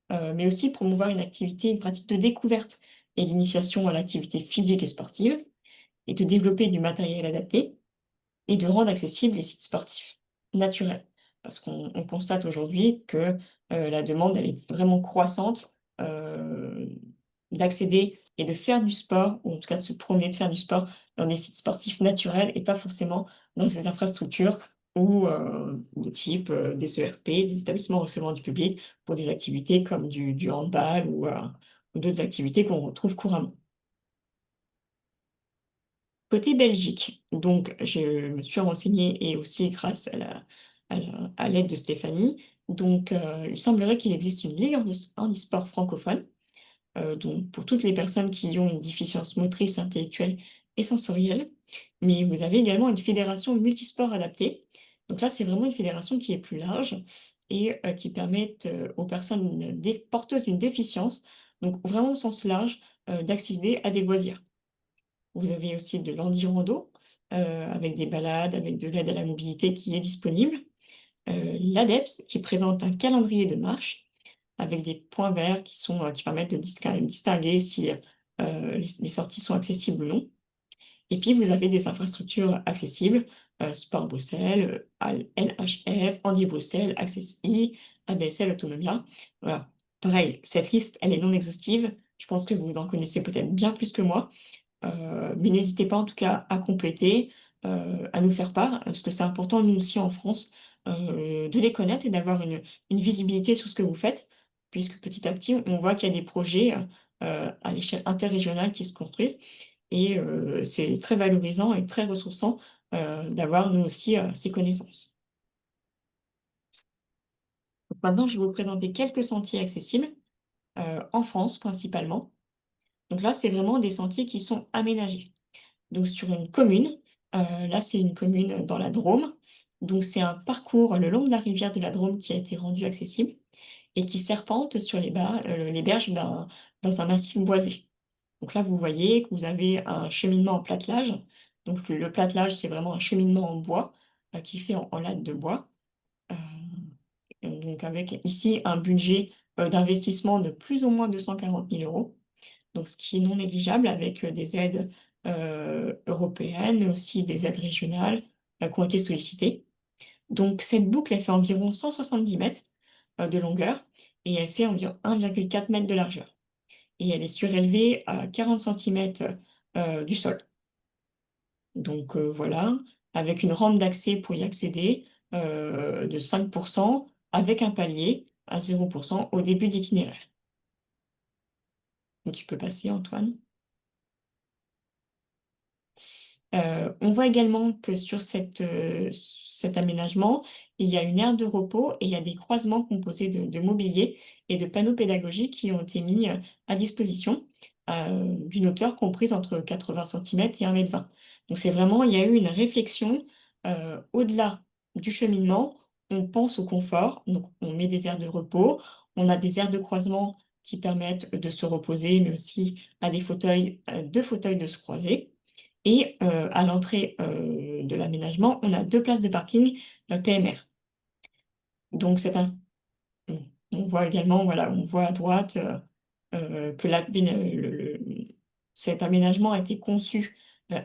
mais aussi promouvoir une activité, une pratique de découverte et d'initiation à l'activité physique et sportive et de développer du matériel adapté et de rendre accessibles les sites sportifs naturels. Parce qu'on constate aujourd'hui que, la demande, elle est vraiment croissante, d'accéder et de faire du sport ou en tout cas de se promener, de faire du sport dans des sites sportifs naturels et pas forcément dans ces infrastructures ou, de type, des ERP, des établissements recevant du public pour des activités comme du handball ou d'autres activités qu'on retrouve couramment. Côté Belgique, donc je me suis renseignée et aussi grâce à l'aide de Stéphanie, donc il semblerait qu'il existe une ligue handisport francophone, donc pour toutes les personnes qui ont une déficience motrice, intellectuelle et sensorielle. Mais vous avez également une fédération multisport adaptée. Donc là, c'est vraiment une fédération qui est plus large et qui permet, aux personnes porteuses d'une déficience, donc vraiment au sens large, d'accéder à des loisirs. Vous avez aussi de l'handirando, avec des balades, avec de l'aide à la mobilité qui est disponible. L'ADEPS qui présente un calendrier de marche avec des points verts qui permettent de distinguer si, les sorties sont accessibles ou non. Et puis vous avez des infrastructures accessibles, Sport Bruxelles, LHF, Handi Bruxelles, Access-i, ABSL Autonomia. Voilà. Pareil, cette liste, elle est non exhaustive. Je pense que vous en connaissez peut-être bien plus que moi. Mais n'hésitez pas en tout cas à compléter, à nous faire part, parce que c'est important, nous aussi en France, de les connaître et d'avoir une visibilité sur ce que vous faites, puisque petit à petit, on voit qu'il y a des projets, à l'échelle interrégionale qui se construisent et c'est très valorisant et très ressourçant, d'avoir nous aussi, ces connaissances. Donc maintenant, je vais vous présenter quelques sentiers accessibles, en France principalement. Donc là, c'est vraiment des sentiers qui sont aménagés. Donc sur une commune, là, c'est une commune dans la Drôme. Donc c'est un parcours le long de la rivière de la Drôme qui a été rendu accessible et qui serpente sur les berges dans un massif boisé. Donc là, vous voyez que vous avez un cheminement en platelage. Donc le platelage, c'est vraiment un cheminement en bois, qui est fait en lattes de bois. Heu, donc avec ici un budget, d'investissement de plus ou moins 240 000 €. Donc ce qui est non négligeable avec, des aides, européennes, mais aussi des aides régionales, qui ont été sollicitées. Donc cette boucle, elle fait environ 170 mètres, de longueur et elle fait environ 1,4 m de largeur et elle est surélevée à 40 centimètres, du sol. Donc voilà, avec une rampe d'accès pour y accéder, de 5 avec un palier à 0 au début d'itinéraire. Donc tu peux passer Antoine. On voit également que sur cet aménagement, il y a une aire de repos et il y a des croisements composés de mobilier et de panneaux pédagogiques qui ont été mis, à disposition, d'une hauteur comprise entre 80 centimètres et 1,20 m. Donc c'est vraiment il y a eu une réflexion, au-delà du cheminement, on pense au confort, donc on met des aires de repos, on a des aires de croisement qui permettent de se reposer, mais aussi à des fauteuils, 2 fauteuils de se croiser et à l'entrée, de l'aménagement, on a 2 places de parking, PMR. Donc c'est un on voit également, voilà, on voit à droite, que cet aménagement a été conçu,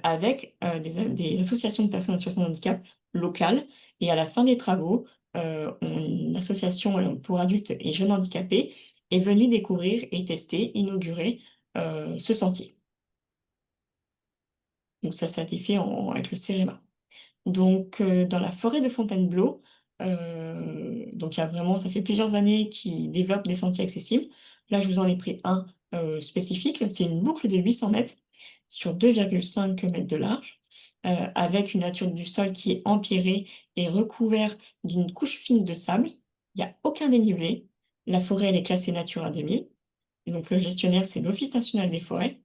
avec, des associations de personnes en situation de handicap locales et à la fin des travaux, une association, pour adultes et jeunes handicapés est venue découvrir et tester, inaugurer, ce sentier. Donc ça a été fait avec le CEREMA. Donc, dans la forêt de Fontainebleau, donc il y a vraiment ça fait plusieurs années qu'ils développent des sentiers accessibles. Là, je vous en ai pris un, spécifique. C'est une boucle de 800 mètres sur 2,5 mètres de large, avec une nature du sol qui est empierrée et recouvert d'une couche fine de sable. Il y a aucun dénivelé. La forêt, elle est classée Natura 2000. Et donc le gestionnaire, c'est l'Office national des forêts.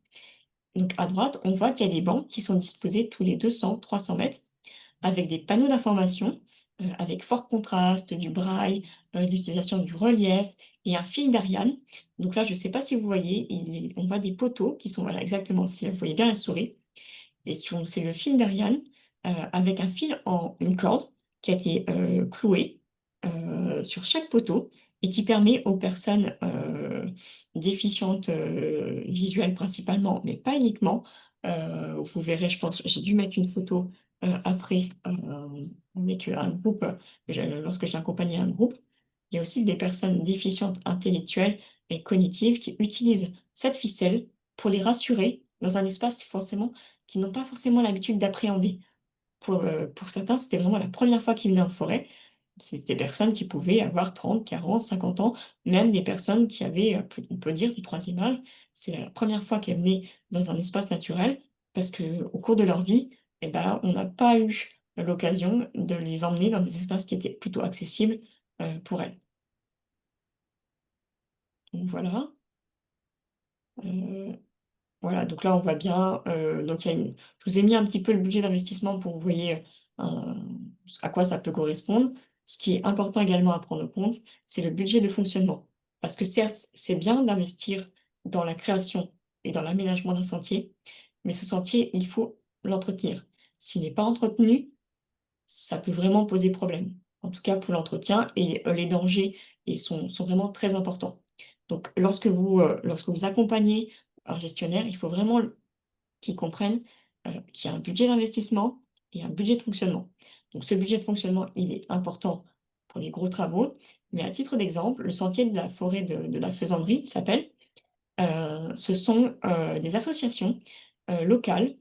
Donc à droite, on voit qu'il y a des bancs qui sont disposés tous les 200-300 mètres avec des panneaux d'information, avec fort contraste, du braille, l'utilisation du relief et un fil d'Ariane. Donc là, je ne sais pas si vous voyez, on voit des poteaux qui sont, voilà, exactement, si vous voyez bien la souris. Et c'est le fil d'Ariane, avec un fil en une corde qui a été, clouée, sur chaque poteau et qui permet aux personnes, déficientes, visuelles principalement, mais pas uniquement, vous verrez, je pense j'ai dû mettre une photo, après, avec, un groupe, lorsque j'ai accompagné un groupe. Il y a aussi des personnes déficientes intellectuelles et cognitives qui utilisent cette ficelle pour les rassurer dans un espace forcément qu'ils n'ont pas forcément l'habitude d'appréhender. Pour certains, c'était vraiment la première fois qu'ils venaient en forêt. C'était des personnes qui pouvaient avoir 30, 40, 50 ans, même des personnes qui avaient, on peut dire du troisième âge. C'est la première fois qu'elles venaient dans un espace naturel parce qu'au cours de leur vie, eh ben, on n'a pas eu l'occasion de les emmener dans des espaces qui étaient plutôt accessibles, pour elles. Donc voilà, heu voilà, donc là, on voit bien, donc il y a une je vous ai mis un petit peu le budget d'investissement pour que vous voyez, à quoi ça peut correspondre. Ce qui est important également à prendre en compte, c'est le budget de fonctionnement. Parce que certes, c'est bien d'investir dans la création et dans l'aménagement d'un sentier, mais ce sentier, il faut l'entretenir. S'il n'est pas entretenu, ça peut vraiment poser problème. En tout cas pour l'entretien et les dangers sont vraiment très importants. Donc lorsque vous accompagnez un gestionnaire, il faut vraiment qu'ils comprennent, qu'il y a un budget d'investissement et un budget de fonctionnement. Donc ce budget de fonctionnement, il est important pour les gros travaux, mais à titre d'exemple, le sentier de la forêt de la Faisanderie, il s'appelle, ce sont, des associations, locales,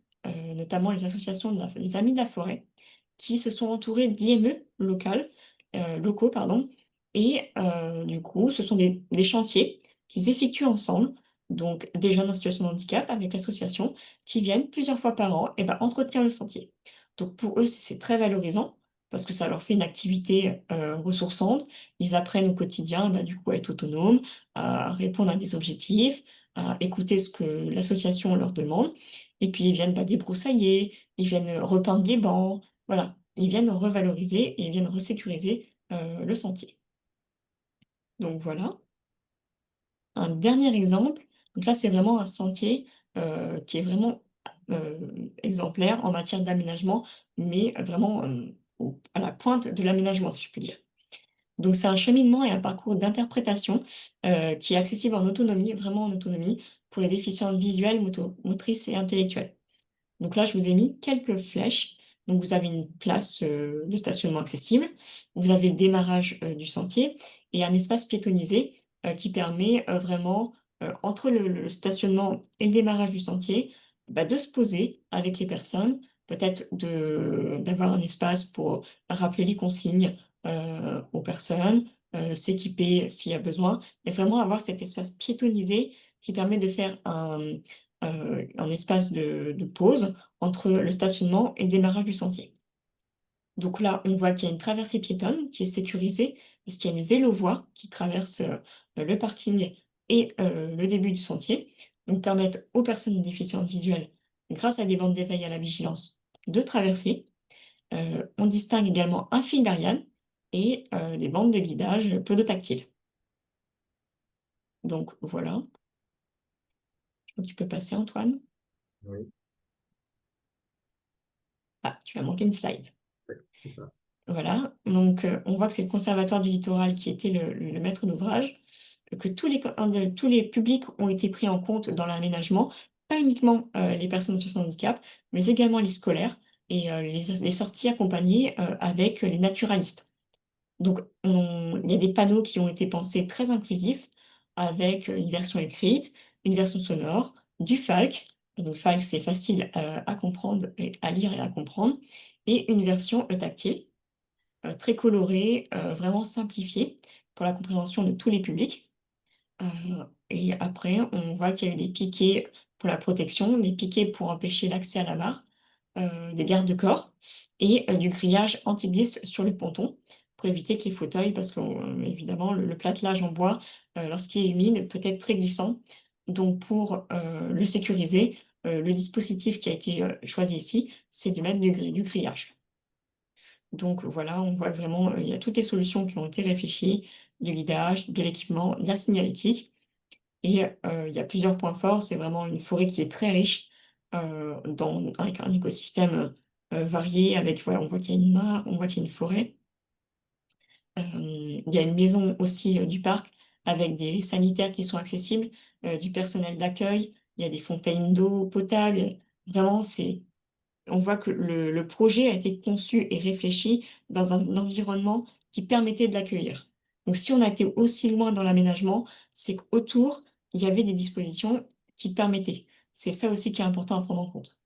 notamment les associations les Amis de la forêt, qui se sont entourées d'IME locaux pardon et du coup, ce sont des chantiers qu'ils effectuent ensemble, donc des jeunes en situation de handicap avec l'association qui viennent plusieurs fois par an et ben, entretenir le sentier. Donc pour eux, c'est très valorisant parce que ça leur fait une activité, ressourçante. Ils apprennent au quotidien, bah, du coup, à être autonomes, à répondre à des objectifs, à écouter ce que l'association leur demande et puis ils viennent, bah, débroussailler, ils viennent, repeindre les bancs, voilà. Ils viennent revaloriser et ils viennent resécuriser, le sentier. Donc voilà. Un dernier exemple, donc là, c'est vraiment un sentier, qui est vraiment, exemplaire en matière d'aménagement, mais vraiment, à la pointe de l'aménagement, si je puis dire. Donc c'est un cheminement et un parcours d'interprétation, qui est accessible en autonomie, vraiment en autonomie, pour les déficients visuels, motrices et intellectuels. Donc là, je vous ai mis quelques flèches. Donc vous avez une place, de stationnement accessible, vous avez le démarrage, du sentier et un espace piétonnisé, qui permet, vraiment, entre le stationnement et le démarrage du sentier, bah, de se poser avec les personnes, peut-être d'avoir un espace pour rappeler les consignes, aux personnes, s'équiper s'il y a besoin et vraiment avoir cet espace piétonnisé qui permet de faire un espace de pause entre le stationnement et le démarrage du sentier. Donc là, on voit qu'il y a une traversée piétonne qui est sécurisée parce qu'il y a une vélo-voie qui traverse, le parking et le début du sentier. Donc permettre aux personnes déficientes visuelles, grâce à des bandes d'éveil à la vigilance, de traverser. On distingue également un fil d'Ariane et des bandes de guidage podotactiles. Donc voilà. Tu peux passer, Antoine. Oui, Ah, tu as manqué une slide. ouais, c'est ça. Voilà, donc on voit que c'est le Conservatoire du littoral qui était le maître d'ouvrage, que tous les publics ont été pris en compte dans l'aménagement, pas uniquement les personnes en situation de handicap, mais également les scolaires et les sorties accompagnées avec les naturalistes. Donc il y a des panneaux qui ont été pensés très inclusifs, avec une version écrite, une version sonore, du FALC. Donc FALC, c'est facile à comprendre, et à lire et à comprendre, et une version tactile. Très coloré, vraiment simplifié pour la compréhension de tous les publics. Heu et après, on voit qu'il y a eu des piquets pour la protection, des piquets pour empêcher l'accès à la mare, des garde-corps et du grillage anti-glisse sur le ponton pour éviter que les fauteuils parce qu'évidemment le platelage en bois, lorsqu'il est humide, peut être très glissant. Donc pour, le sécuriser, le dispositif qui a été, choisi ici, c'est de mettre du grillage. Donc voilà, on voit vraiment, il y a toutes les solutions qui ont été réfléchies, du guidage, de l'équipement, de la signalétique et il y a plusieurs points forts. C'est vraiment une forêt qui est très riche, avec un écosystème, varié avec voilà, on voit qu'il y a une mare, on voit qu'il y a une forêt. Il y a une maison aussi, du parc avec des sanitaires qui sont accessibles, du personnel d'accueil, il y a des fontaines d'eau potable. Vraiment, on voit que le projet a été conçu et réfléchi dans un environnement qui permettait de l'accueillir. Donc si on a été aussi loin dans l'aménagement, c'est qu'autour, il y avait des dispositions qui permettaient. C'est ça aussi qui est important à prendre en compte.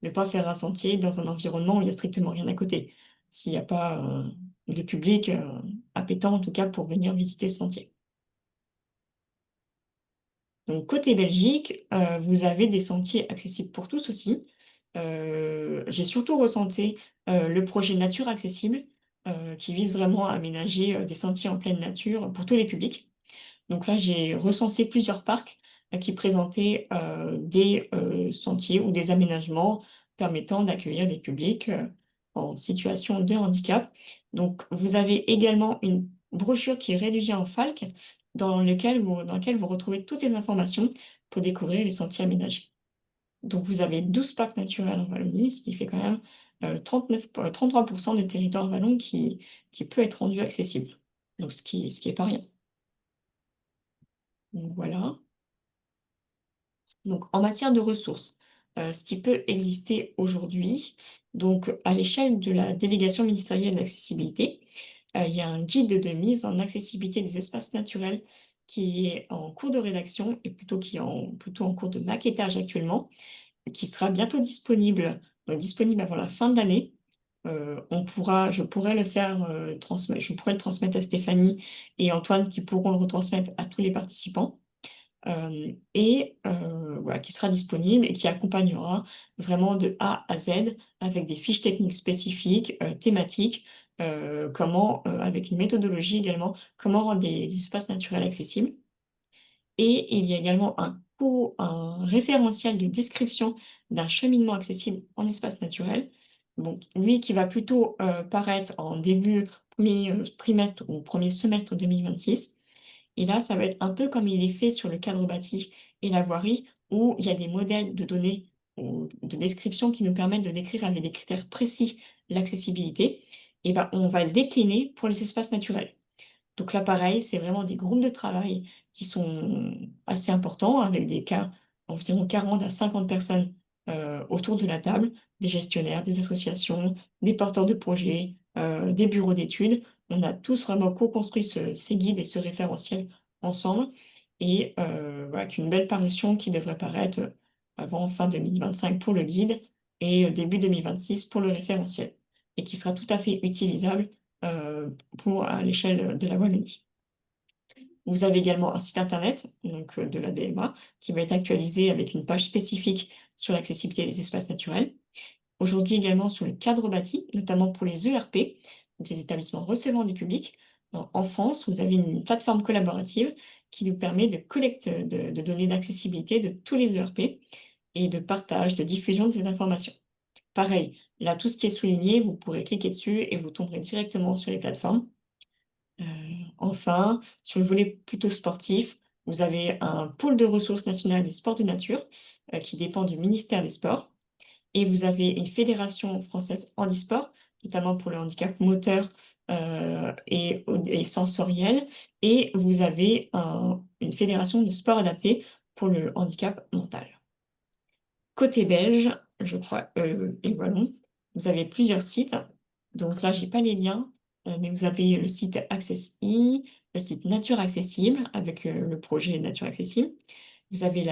Ne pas faire un sentier dans un environnement où il y a strictement rien à côté. S'il y a pas, de public, appétant en tout cas pour venir visiter ce sentier. Donc côté Belgique, vous avez des sentiers accessibles pour tous aussi. J'ai surtout ressenti, le projet Nature accessible, qui vise vraiment à aménager, des sentiers en pleine nature pour tous les publics. Donc là, j'ai recensé plusieurs parcs, qui présentaient, des, sentiers ou des aménagements permettant d'accueillir des publics, en situation de handicap. Donc vous avez également une brochure qui est rédigée en FALC, dans lequel vous retrouvez toutes les informations pour découvrir les sentiers aménagés. Donc vous avez 12 parcs naturels en Wallonie, ce qui fait quand même, 33 du territoire wallon qui peut être rendu accessible. Donc ce qui est pas rien. Donc voilà. Donc en matière de ressources, ce qui peut exister aujourd'hui, donc à l'échelle de la délégation ministérielle d'accessibilité, il y a un guide de mise en accessibilité des espaces naturels qui est en cours de rédaction et plutôt en cours de maquettage actuellement, qui sera bientôt disponible, disponible avant la fin de l'année. Je pourrais le faire, je pourrais le transmettre à Stéphanie et Antoine qui pourront le retransmettre à tous les participants. Voilà, qui sera disponible et qui accompagnera vraiment de A à Z avec des fiches techniques spécifiques, thématiques, avec une méthodologie également, comment rendre des espaces naturels accessibles. Et il y a également un référentiel de description d'un cheminement accessible en espace naturel. Donc lui qui va plutôt, paraître en début 1er, trimestre ou 1er semestre 2026. Et là, ça va être un peu comme il est fait sur le cadre bâti et la voirie, où il y a des modèles de données ou de description qui nous permettent de décrire avec des critères précis l'accessibilité. Et ben, on va le décliner pour les espaces naturels. Donc là, pareil, c'est vraiment des groupes de travail qui sont assez importants, avec des cas, environ 40 à 50 personnes autour de la table, des gestionnaires, des associations, des porteurs de projets, des bureaux d'études. On a tous vraiment co-construit ces guides et ce référentiel ensemble, et voilà, qu'une belle parution qui devrait paraître avant fin 2025 pour le guide et début 2026 pour le référentiel, et qui sera tout à fait utilisable à l'échelle de la Wallonie. Vous avez également un site internet, donc de la DMA, qui va être actualisé avec une page spécifique sur l'accessibilité des espaces naturels. Aujourd'hui également sur le cadre bâti, notamment pour les ERP, donc les établissements recevant du public. En France, vous avez une plateforme collaborative qui nous permet de collecte de données d'accessibilité de tous les ERP et de partage, de diffusion de ces informations. Pareil, là, tout ce qui est souligné, vous pourrez cliquer dessus et vous tomberez directement sur les plateformes. Enfin, sur le volet plutôt sportif, vous avez un pôle de ressources nationales des sports de nature, qui dépend du ministère des Sports. Et vous avez une fédération française handisport, notamment pour le handicap moteur, et sensoriel. Et vous avez une fédération de sport adapté pour le handicap mental. Côté belge, je crois, et wallon, vous avez plusieurs sites. Donc là, j'ai pas les liens, mais vous avez le site Accessi, le site Nature Accessible avec, le projet Nature Accessible. Vous avez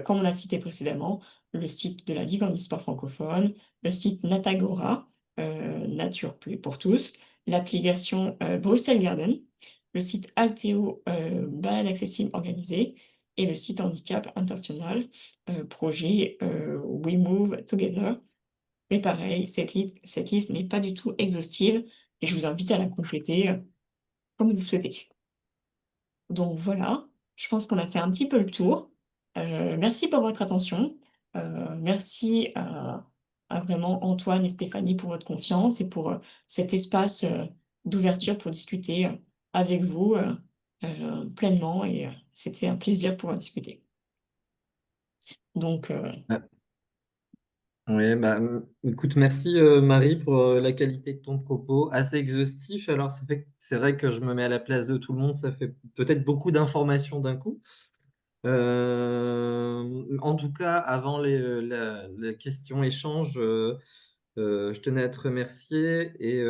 comme on a cité précédemment, le site de la Ligue handisport francophone, le site Natagora, Nature plus pour tous, l'application, Bruxelles Garden, le site Altéo, balade accessible organisée et le site Handicap International, projet, We Move Together. Mais pareil, cette liste n'est pas du tout exhaustive et je vous invite à la compléter, comme vous le souhaitez. Donc voilà, je pense qu'on a fait un petit peu le tour. Merci pour votre attention. Merci à vraiment Antoine et Stéphanie pour votre confiance et pour, cet espace, d'ouverture pour discuter, avec vous, pleinement et c'était un plaisir de pouvoir discuter. Donc Oui, bah, écoute, merci Marie pour la qualité de ton propos, assez exhaustif. Alors, c'est vrai que je me mets à la place de tout le monde, ça fait peut-être beaucoup d'informations d'un coup. En tout cas, avant la question-échange, je tenais à te remercier et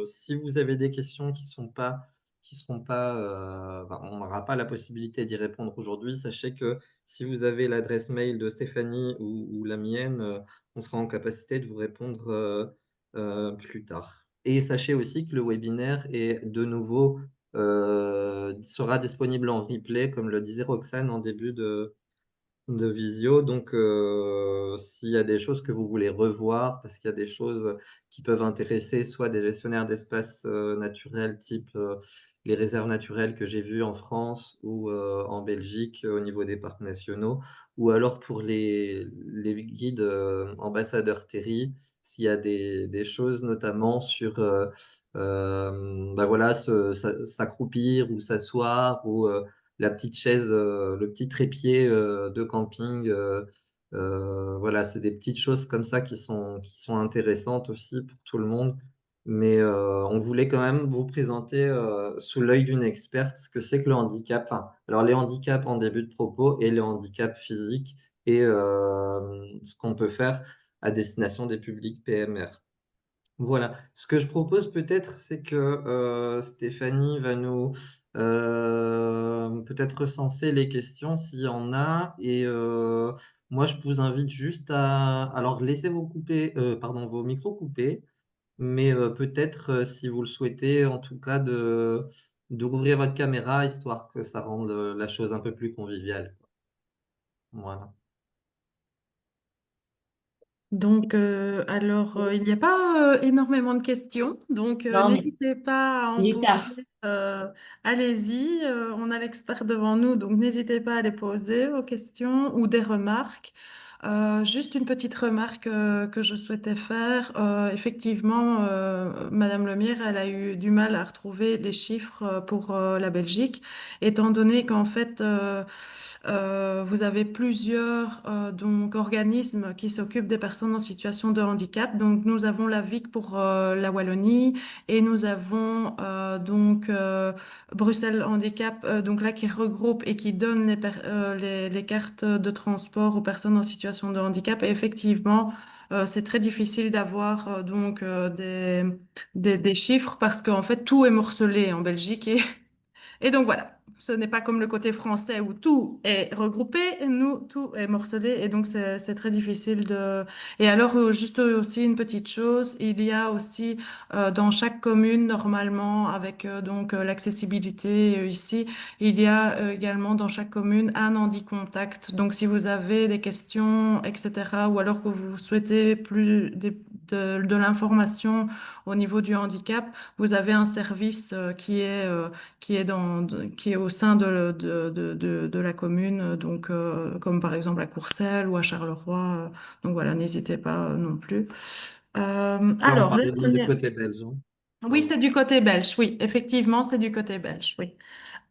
si vous avez des questions qui seront pas, on n'aura pas la possibilité d'y répondre aujourd'hui, sachez que si vous avez l'adresse mail de Stéphanie ou la mienne, on sera en capacité de vous répondre plus tard. Et sachez aussi que le webinaire est de nouveau sera disponible en replay, comme le disait Roxane en début de visio. Donc, s'il y a des choses que vous voulez revoir, parce qu'il y a des choses qui peuvent intéresser soit des gestionnaires d'espaces naturels, type les réserves naturelles que j'ai vues en France ou en Belgique au niveau des parcs nationaux, ou alors pour les guides ambassadeurs Terry, s'il y a des choses notamment sur bah voilà, s'accroupir ou s'asseoir ou la petite chaise, le petit trépied de camping. Voilà, c'est des petites choses comme ça qui sont intéressantes aussi pour tout le monde. Mais on voulait quand même vous présenter sous l'œil d'une experte ce que c'est que le handicap. Enfin, alors les handicaps en début de propos et les handicaps physiques et ce qu'on peut faire à destination des publics PMR. Voilà. Ce que je propose peut-être, c'est que Stéphanie va nous peut-être recenser les questions s'il y en a. Et moi, je vous invite juste à alors laissez vos micros coupés, mais peut-être si vous le souhaitez, en tout cas d'ouvrir votre caméra histoire que ça rende la chose un peu plus conviviale, quoi. Voilà. Donc, il n'y a pas énormément de questions, donc non, mais n'hésitez pas à en il est tard. poser. Allez-y, on a l'expert devant nous, donc n'hésitez pas à les poser vos questions ou des remarques. Juste une petite remarque que je souhaitais faire. Effectivement, Madame Lemierre, elle a eu du mal à retrouver les chiffres pour la Belgique, étant donné qu'en fait, vous avez plusieurs donc organismes qui s'occupent des personnes en situation de handicap. Donc nous avons la VIC pour la Wallonie et nous avons Bruxelles Handicap donc là qui regroupe et qui donne les cartes de transport aux personnes en situation de handicap. Et effectivement, c'est très difficile d'avoir des chiffres parce qu'en fait tout est morcelé en Belgique et donc voilà, ce n'est pas comme le côté français où tout est regroupé, nous, tout est morcelé et donc c'est très difficile de... Et alors, juste aussi une petite chose, il y a aussi dans chaque commune, normalement, avec l'accessibilité ici, il y a également dans chaque commune un handi-contact. Donc si vous avez des questions, etc., ou alors que vous souhaitez plus de l'information au niveau du handicap, vous avez un service qui est au sein de la commune, comme par exemple à Courcelles ou à Charleroi. Donc voilà, n'hésitez pas non plus. Là, on Alors, la parlait bien du première. côté belge, hein. Oui, c'est du côté belge, oui, effectivement, c'est du côté belge, oui.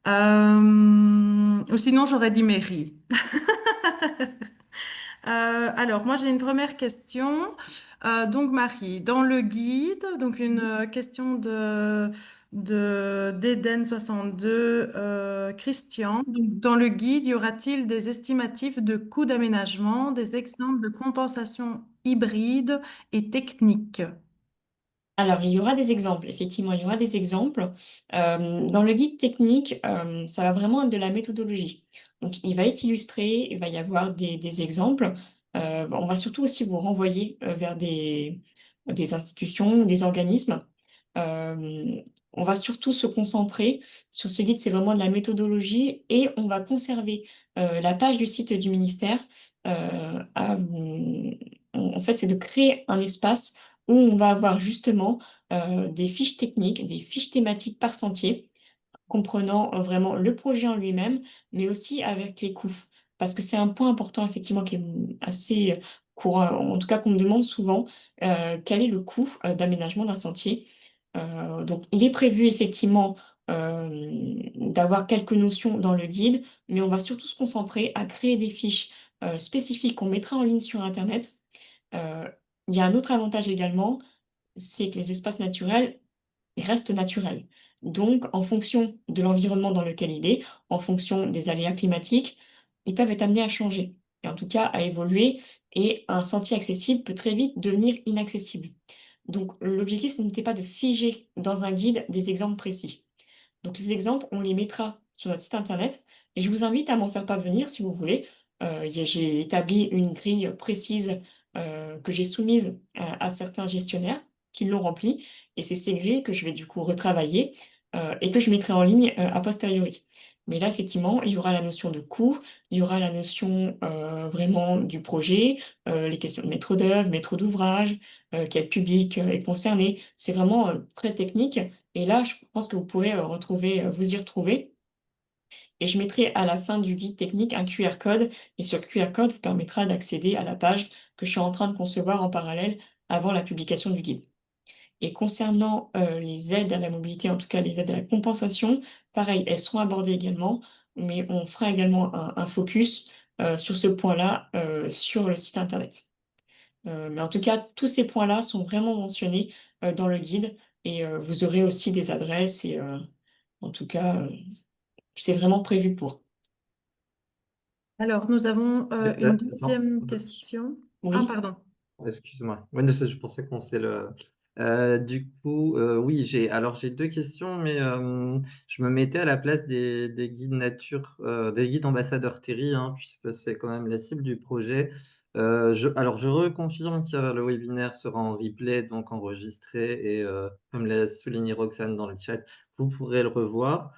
Ou sinon, j'aurais dit mairie. Alors, moi, j'ai une première question. Donc, Marie, dans le guide, donc une question d'Eden 62, Christian. Donc, dans le guide, y aura-t-il des estimatifs de coûts d'aménagement, des exemples de compensation hybride et technique? Alors, il y aura des exemples, effectivement, il y aura des exemples. Dans le guide technique, ça va vraiment être de la méthodologie. Donc, il va être illustré, il va y avoir des exemples. On va surtout aussi vous renvoyer vers des institutions, des organismes. On va surtout se concentrer sur ce guide, c'est vraiment de la méthodologie et on va conserver la page du site du ministère. En fait, c'est de créer un espace où on va avoir justement des fiches techniques, des fiches thématiques par sentier, comprenant vraiment le projet en lui-même, mais aussi avec les coûts. Parce que c'est un point important effectivement qui est assez courant, en tout cas qu'on me demande souvent, quel est le coût d'aménagement d'un sentier. Donc il est prévu effectivement d'avoir quelques notions dans le guide, mais on va surtout se concentrer à créer des fiches spécifiques qu'on mettra en ligne sur Internet. Euh, il y a un autre avantage également, c'est que les espaces naturels, ils restent naturels. Donc, en fonction de l'environnement dans lequel il est, en fonction des aléas climatiques, ils peuvent être amenés à changer, et en tout cas à évoluer, et un sentier accessible peut très vite devenir inaccessible. Donc, l'objectif, ce n'était pas de figer dans un guide des exemples précis. Donc, les exemples, on les mettra sur notre site internet, et je vous invite à m'en faire parvenir si vous voulez. J'ai établi une grille précise que j'ai soumise à certains gestionnaires qui l'ont remplie, et c'est ces grilles que je vais du coup retravailler et que je mettrai en ligne a posteriori. Mais là, effectivement, il y aura la notion de coût, il y aura la notion vraiment du projet, les questions de maître d'œuvre, maître d'ouvrage, quel public est concerné. C'est vraiment très technique. Et là, je pense que vous pourrez vous y retrouver. Et je mettrai à la fin du guide technique un QR code. Et ce QR code vous permettra d'accéder à la page que je suis en train de concevoir en parallèle avant la publication du guide. Et concernant les aides à la mobilité, en tout cas les aides à la compensation, pareil, elles seront abordées également, mais on fera également un focus sur ce point-là sur le site internet. Mais en tout cas, tous ces points-là sont vraiment mentionnés dans le guide et vous aurez aussi des adresses et en tout cas, c'est vraiment prévu pour. Alors, nous avons une Attends, deuxième question. Ah, Oui, pardon. excuse-moi. Ouais, je pensais qu'on sait le. Du coup, oui, j'ai deux questions, mais je me mettais à la place des guides nature, des guides ambassadeurs Terry, hein, puisque c'est quand même la cible du projet. Alors, je reconfirme que le webinaire sera en replay, donc enregistré, et comme l'a souligné Roxane dans le chat, vous pourrez le revoir.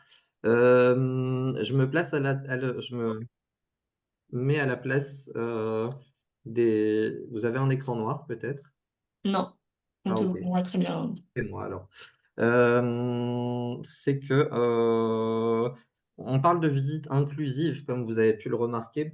Je me place je me mets à la place des. Vous avez un écran noir, peut-être? non, Ah, ok. on voit très bien. C'est moi alors. C'est que on parle de visite inclusive, comme vous avez pu le remarquer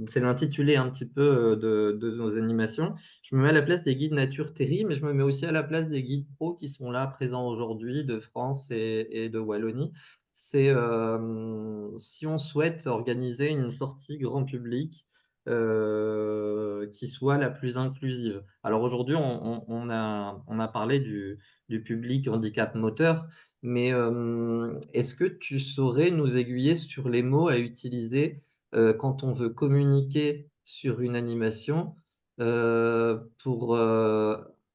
c'est l'intitulé un petit peu de nos animations. Je me mets à la place des guides nature Terry, mais je me mets aussi à la place des guides pro qui sont là présents aujourd'hui de France et de Wallonie. C'est si on souhaite organiser une sortie grand public qui soit la plus inclusive. Alors aujourd'hui, on a parlé du public handicap moteur, mais est-ce que tu saurais nous aiguiller sur les mots à utiliser quand on veut communiquer sur une animation pour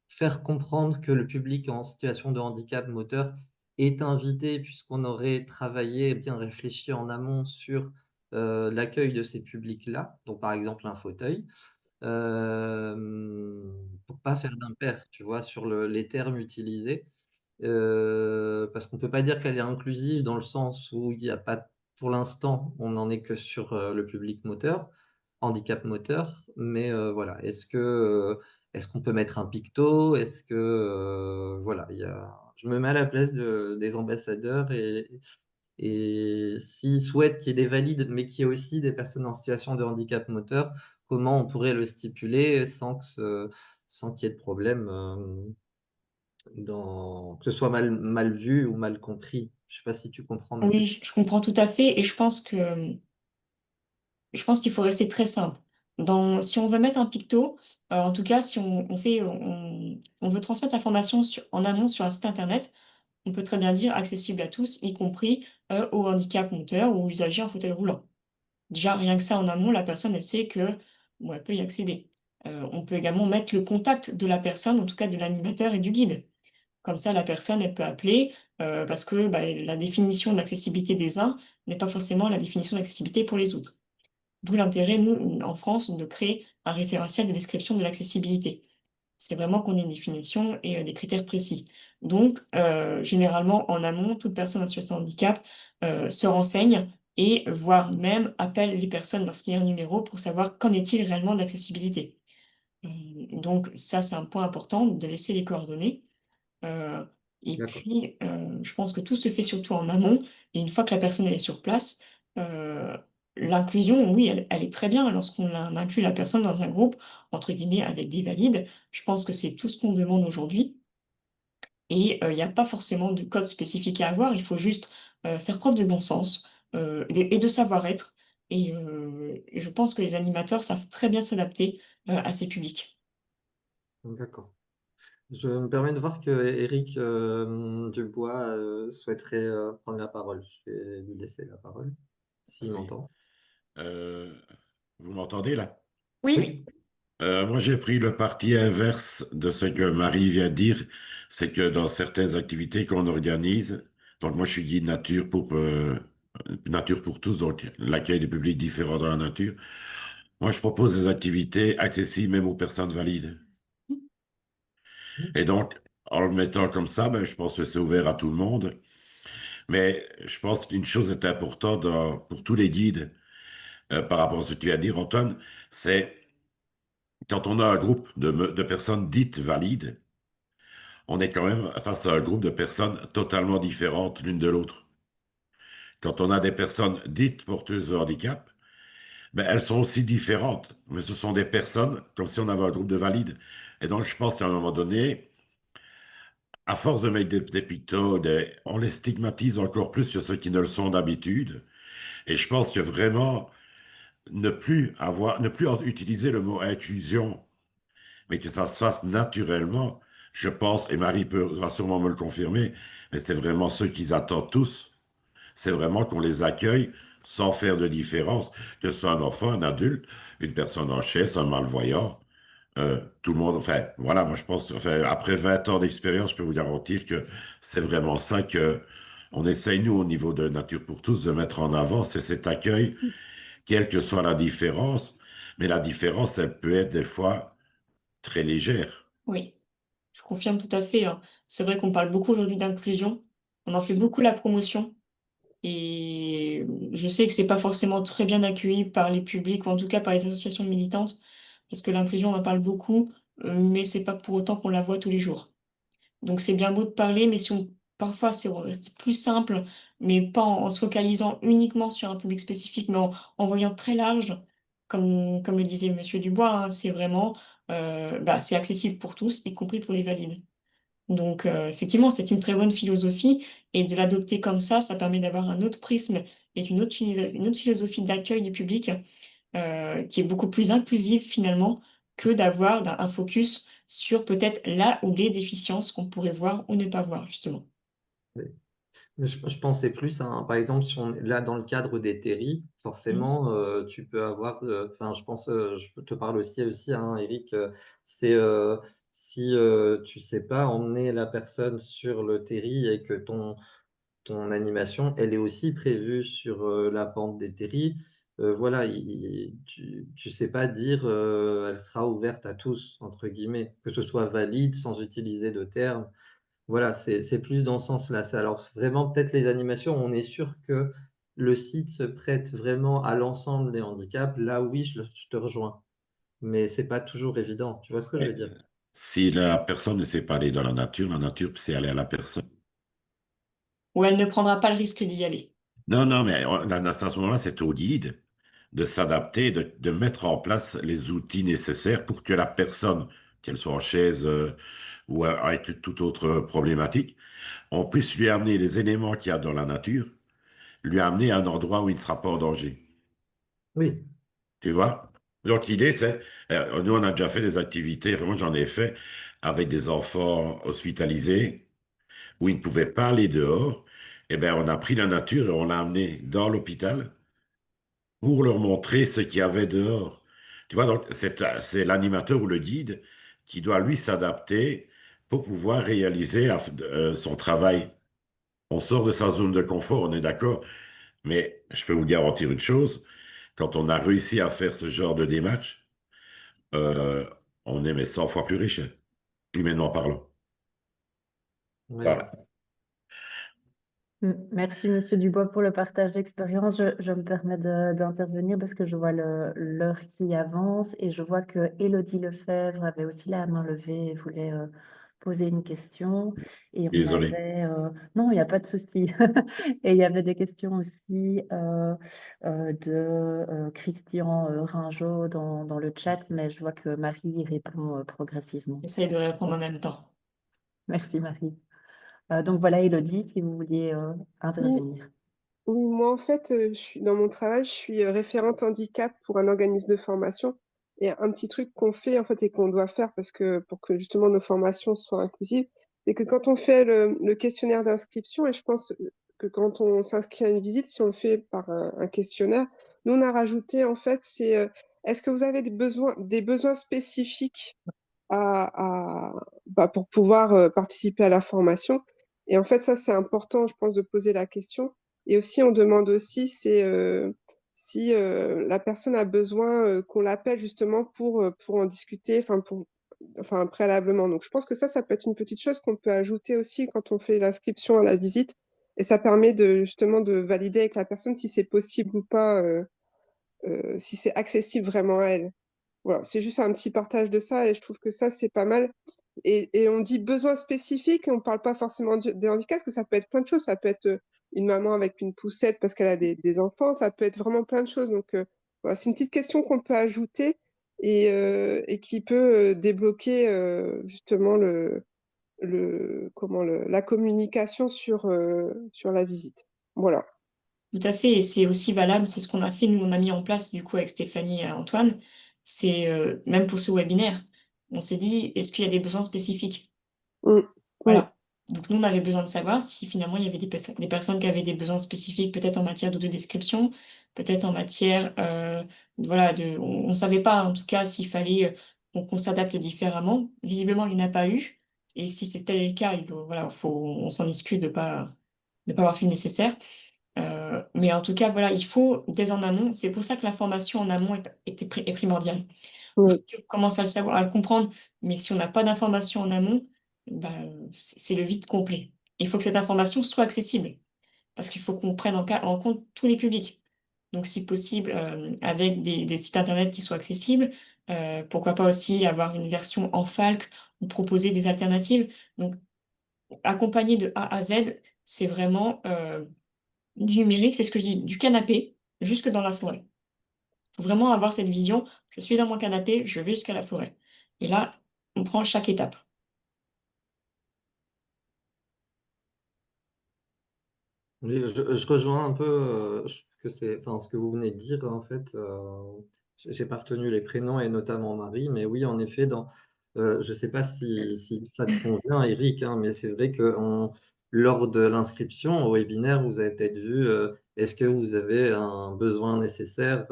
faire comprendre que le public en situation de handicap moteur est invité, puisqu'on aurait travaillé et bien réfléchi en amont sur l'accueil de ces publics-là, donc par exemple un fauteuil, pour pas faire d'impair, tu vois, sur les termes utilisés, parce qu'on peut pas dire qu'elle est inclusive dans le sens où il n'y a pas, pour l'instant, on n'en est que sur le public moteur, handicap moteur, mais voilà, est-ce qu'on peut mettre un picto? Est-ce que voilà, je me mets à la place des ambassadeurs et s'ils souhaitent qu'il y ait des valides, mais qu'il y ait aussi des personnes en situation de handicap moteur, comment on pourrait le stipuler sans qu'il y ait de problème que ce soit mal vu ou mal compris. Je sais pas si tu comprends ma Oui, question. je comprends tout à fait et je pense qu'il faut rester très simple. Si on veut mettre un picto, en tout cas, si on veut transmettre l'information en amont sur un site internet, on peut très bien dire accessible à tous, y compris aux handicap moteurs ou aux usagers en fauteuil roulant. Déjà, rien que ça en amont, la personne, elle sait que bon, elle peut y accéder. On peut également mettre le contact de la personne, en tout cas de l'animateur et du guide. Comme ça, la personne, elle peut appeler parce que bah, la définition d'accessibilité des uns n'est pas forcément la définition d'accessibilité pour les autres. D'où l'intérêt, nous, en France, de créer un référentiel de description de l'accessibilité. C'est vraiment qu'on ait une définition et des critères précis. Donc, généralement, en amont, toute personne en situation de handicap se renseigne et voire même appelle les personnes lorsqu'il y a un numéro pour savoir qu'en est-il réellement de l'accessibilité. Donc ça, c'est un point important de laisser les coordonnées. Heu et D'accord. puis, je pense que tout se fait surtout en amont et une fois que la personne elle est sur place, heu, l'inclusion, oui, elle est très bien inclut la personne dans un groupe, entre guillemets, avec des «valides». Je pense que c'est tout ce qu'on demande aujourd'hui et il y a pas forcément de code spécifique à avoir. Il faut juste, faire preuve de bon sens, et de savoir-être et je pense que les animateurs savent très bien s'adapter, à ces publics. D'accord. Je me permets de voir que Éric, Dubois, souhaiterait, prendre la parole. Je vais lui laisser la parole, s'il Merci. m'entend. Euh, Vous m'entendez là? Oui, Oui, Moi, j'ai pris le parti inverse de ce que Marie vient de dire. C'est que dans certaines activités qu'on organise, donc moi, je suis guide nature pour tous, donc l'accueil des publics différents dans la nature. Moi, je propose des activités accessibles même aux personnes valides. Et donc, en le mettant comme ça, ben, je pense que c'est ouvert à tout le monde. Mais je pense qu'une chose est importante pour tous les guides, par rapport à ce que tu viens de dire, Antoine, c'est quand on a un groupe de personnes dites valides, on est quand même face à un groupe de personnes totalement différentes l'une de l'autre. Quand on a des personnes dites porteuses de handicap, ben, elles sont aussi différentes, mais ce sont des personnes comme si on avait un groupe de valides. Et donc, je pense qu'à un moment donné, à force de mettre des pictos, on les stigmatise encore plus que ceux qui ne le sont d'habitude. Et je pense que vraiment, ne plus utiliser le mot inclusion, mais que ça se fasse naturellement, je pense, et va sûrement me le confirmer, mais c'est vraiment ce qu'ils attendent tous. C'est vraiment qu'on les accueille sans faire de différence, que ce soit un enfant, un adulte, une personne en chaise, un malvoyant, tout le monde, enfin, voilà, moi je pense, enfin, après 20 ans d'expérience, je peux vous garantir que c'est vraiment ça que on essaye, nous, au niveau de Nature pour tous, de mettre en avant, c'est cet accueil, quelle que soit la différence, mais la différence, elle peut être des fois très légère. Oui. Je confirme tout à fait, hein. C'est vrai qu'on parle beaucoup aujourd'hui d'inclusion. On en fait beaucoup la promotion et je sais que c'est pas forcément très bien accueilli par les publics ou en tout cas par les associations militantes parce que l'inclusion, on en parle beaucoup, mais c'est pas pour autant qu'on la voit tous les jours. Donc c'est bien beau de parler, mais si on parfois c'est plus simple, mais pas en se focalisant uniquement sur un public spécifique, mais en voyant très large, comme le disait monsieur Dubois, hein, c'est vraiment, bah, c'est accessible pour tous, y compris pour les valides. Donc effectivement, c'est une très bonne philosophie et de l'adopter comme ça permet d'avoir un autre prisme et une autre philosophie d'accueil du public, qui est beaucoup plus inclusive finalement que d'avoir un focus sur peut-être là ou les déficiences qu'on pourrait voir ou ne pas voir justement. oui. Mais je pensais plus à par exemple, si on est là dans le cadre des terris, Mmh. forcément, tu peux avoir, enfin, je pense, je te parle aussi, hein, Éric, c'est, si, tu sais pas emmener la personne sur le terri et que ton animation, elle est aussi prévue sur, la pente des terris, voilà, tu sais pas dire, «Elle sera ouverte à tous» entre guillemets, que ce soit valide sans utiliser de termes. Voilà, c'est plus dans ce sens-là. C'est alors vraiment peut-être les animations, on est sûr que le site se prête vraiment à l'ensemble des handicaps. Là, oui, je te rejoins, mais c'est pas toujours évident. Tu vois ce que je veux Ouais. dire? Si la personne ne sait pas aller dans la nature, c'est aller à la personne. Ou elle ne prendra pas le risque d'y aller. Non, non, mais à ce moment-là, c'est au guide de s'adapter, de mettre en place les outils nécessaires pour que la personne, qu'elle soit en chaise, ou avec toute autre problématique, on puisse lui amener les éléments qu'il y a dans la nature, lui amener à un endroit où il ne sera pas en danger. Oui, Tu vois? Donc l'idée, c'est, nous on a déjà fait des activités, enfin, moi j'en ai fait avec des enfants hospitalisés où ils ne pouvaient pas aller dehors. Eh bien, on a pris la nature et on l'a amené dans l'hôpital pour leur montrer ce qu'il y avait dehors. Tu vois, donc c'est l'animateur ou le guide qui doit lui s'adapter pour pouvoir réaliser son travail. On sort de sa zone de confort, on est d'accord, mais je peux vous garantir une chose, quand on a réussi à faire ce genre de démarche, euh, on est mais 100 fois plus riche, humainement parlant. oui. Voilà. Merci, Monsieur Dubois, pour le partage d'expérience. Je me permets d'intervenir parce que je vois l'heure qui avance et je vois que Élodie Lefebvre avait aussi la main levée et voulait poser une question. Et on Désolé. avait... non, il n'y a pas de souci. Et il y avait des questions aussi de Christian Ringeau dans le chat, mais je vois que Marie y répond progressivement. J'essaye de répondre en même temps. Merci, Marie. Donc voilà, Élodie, si vous vouliez Oui, intervenir. oui, moi en fait, dans mon travail, je suis référente handicap pour un organisme de formation. Et un petit truc qu'on fait en fait et qu'on doit faire parce que pour que justement nos formations soient inclusives, c'est que quand on fait le questionnaire d'inscription, et je pense que quand on s'inscrit à une visite, si on le fait par un questionnaire, nous on a rajouté en fait, c'est est-ce que vous avez des besoins spécifiques pour pouvoir participer à la formation. Et en fait, ça, c'est important, je pense, de poser la question. Et aussi, on demande aussi si la personne a besoin qu'on l'appelle justement pour en discuter, enfin, préalablement. Donc, je pense que ça peut être une petite chose qu'on peut ajouter aussi quand on fait l'inscription à la visite. Et ça permet justement de valider avec la personne si c'est possible ou pas, si c'est accessible vraiment à elle. Voilà, c'est juste un petit partage de ça et je trouve que ça, c'est pas mal. Et on dit besoins spécifiques, on parle pas forcément des handicaps, parce que ça peut être plein de choses. Ça peut être une maman avec une poussette parce qu'elle a des enfants, ça peut être vraiment plein de choses. Donc voilà, c'est une petite question qu'on peut ajouter et qui peut débloquer justement la communication sur la visite. Voilà. Tout à fait, et c'est aussi valable, c'est ce qu'on a fait, nous, on a mis en place du coup avec Stéphanie et Antoine, c'est même pour ce webinaire, on s'est dit, est-ce qu'il y a des besoins spécifiques? Mm. Oui, Voilà. Donc nous, on avait besoin de savoir si finalement il y avait des personnes qui avaient des besoins spécifiques, peut-être en matière d'autodescription, peut-être en matière, voilà, on savait pas en tout cas s'il fallait qu'on s'adapte différemment. Visiblement, il n'y en a pas eu, et si c'était le cas, voilà, on s'en excuse de pas avoir fait le nécessaire. Mais en tout cas, voilà, il faut dès en amont, c'est pour ça que la formation en amont est primordiale. oui, Aujourd'hui, on commence à le savoir, à le comprendre, mais si on n'a pas d'information en amont, bah, c'est le vide complet. Il faut que cette information soit accessible, parce qu'il faut qu'on prenne en compte tous les publics. Donc si possible, avec des sites internet qui soient accessibles, pourquoi pas aussi avoir une version en FALC ou proposer des alternatives. Donc accompagner de A à Z, c'est vraiment, du numérique, c'est ce que je dis, du canapé jusque dans la forêt. Faut vraiment avoir cette vision, je suis dans mon canapé, je vais jusqu'à la forêt. Et là, on prend chaque étape. Oui, je rejoins un peu, je trouve que enfin, ce que vous venez de dire, en fait, j'ai pas retenu les prénoms et notamment Marie, mais oui, en effet, je sais pas si ça te convient, Eric, hein, mais c'est vrai que lors de l'inscription au webinaire, vous avez peut-être vu, est-ce que vous avez un besoin nécessaire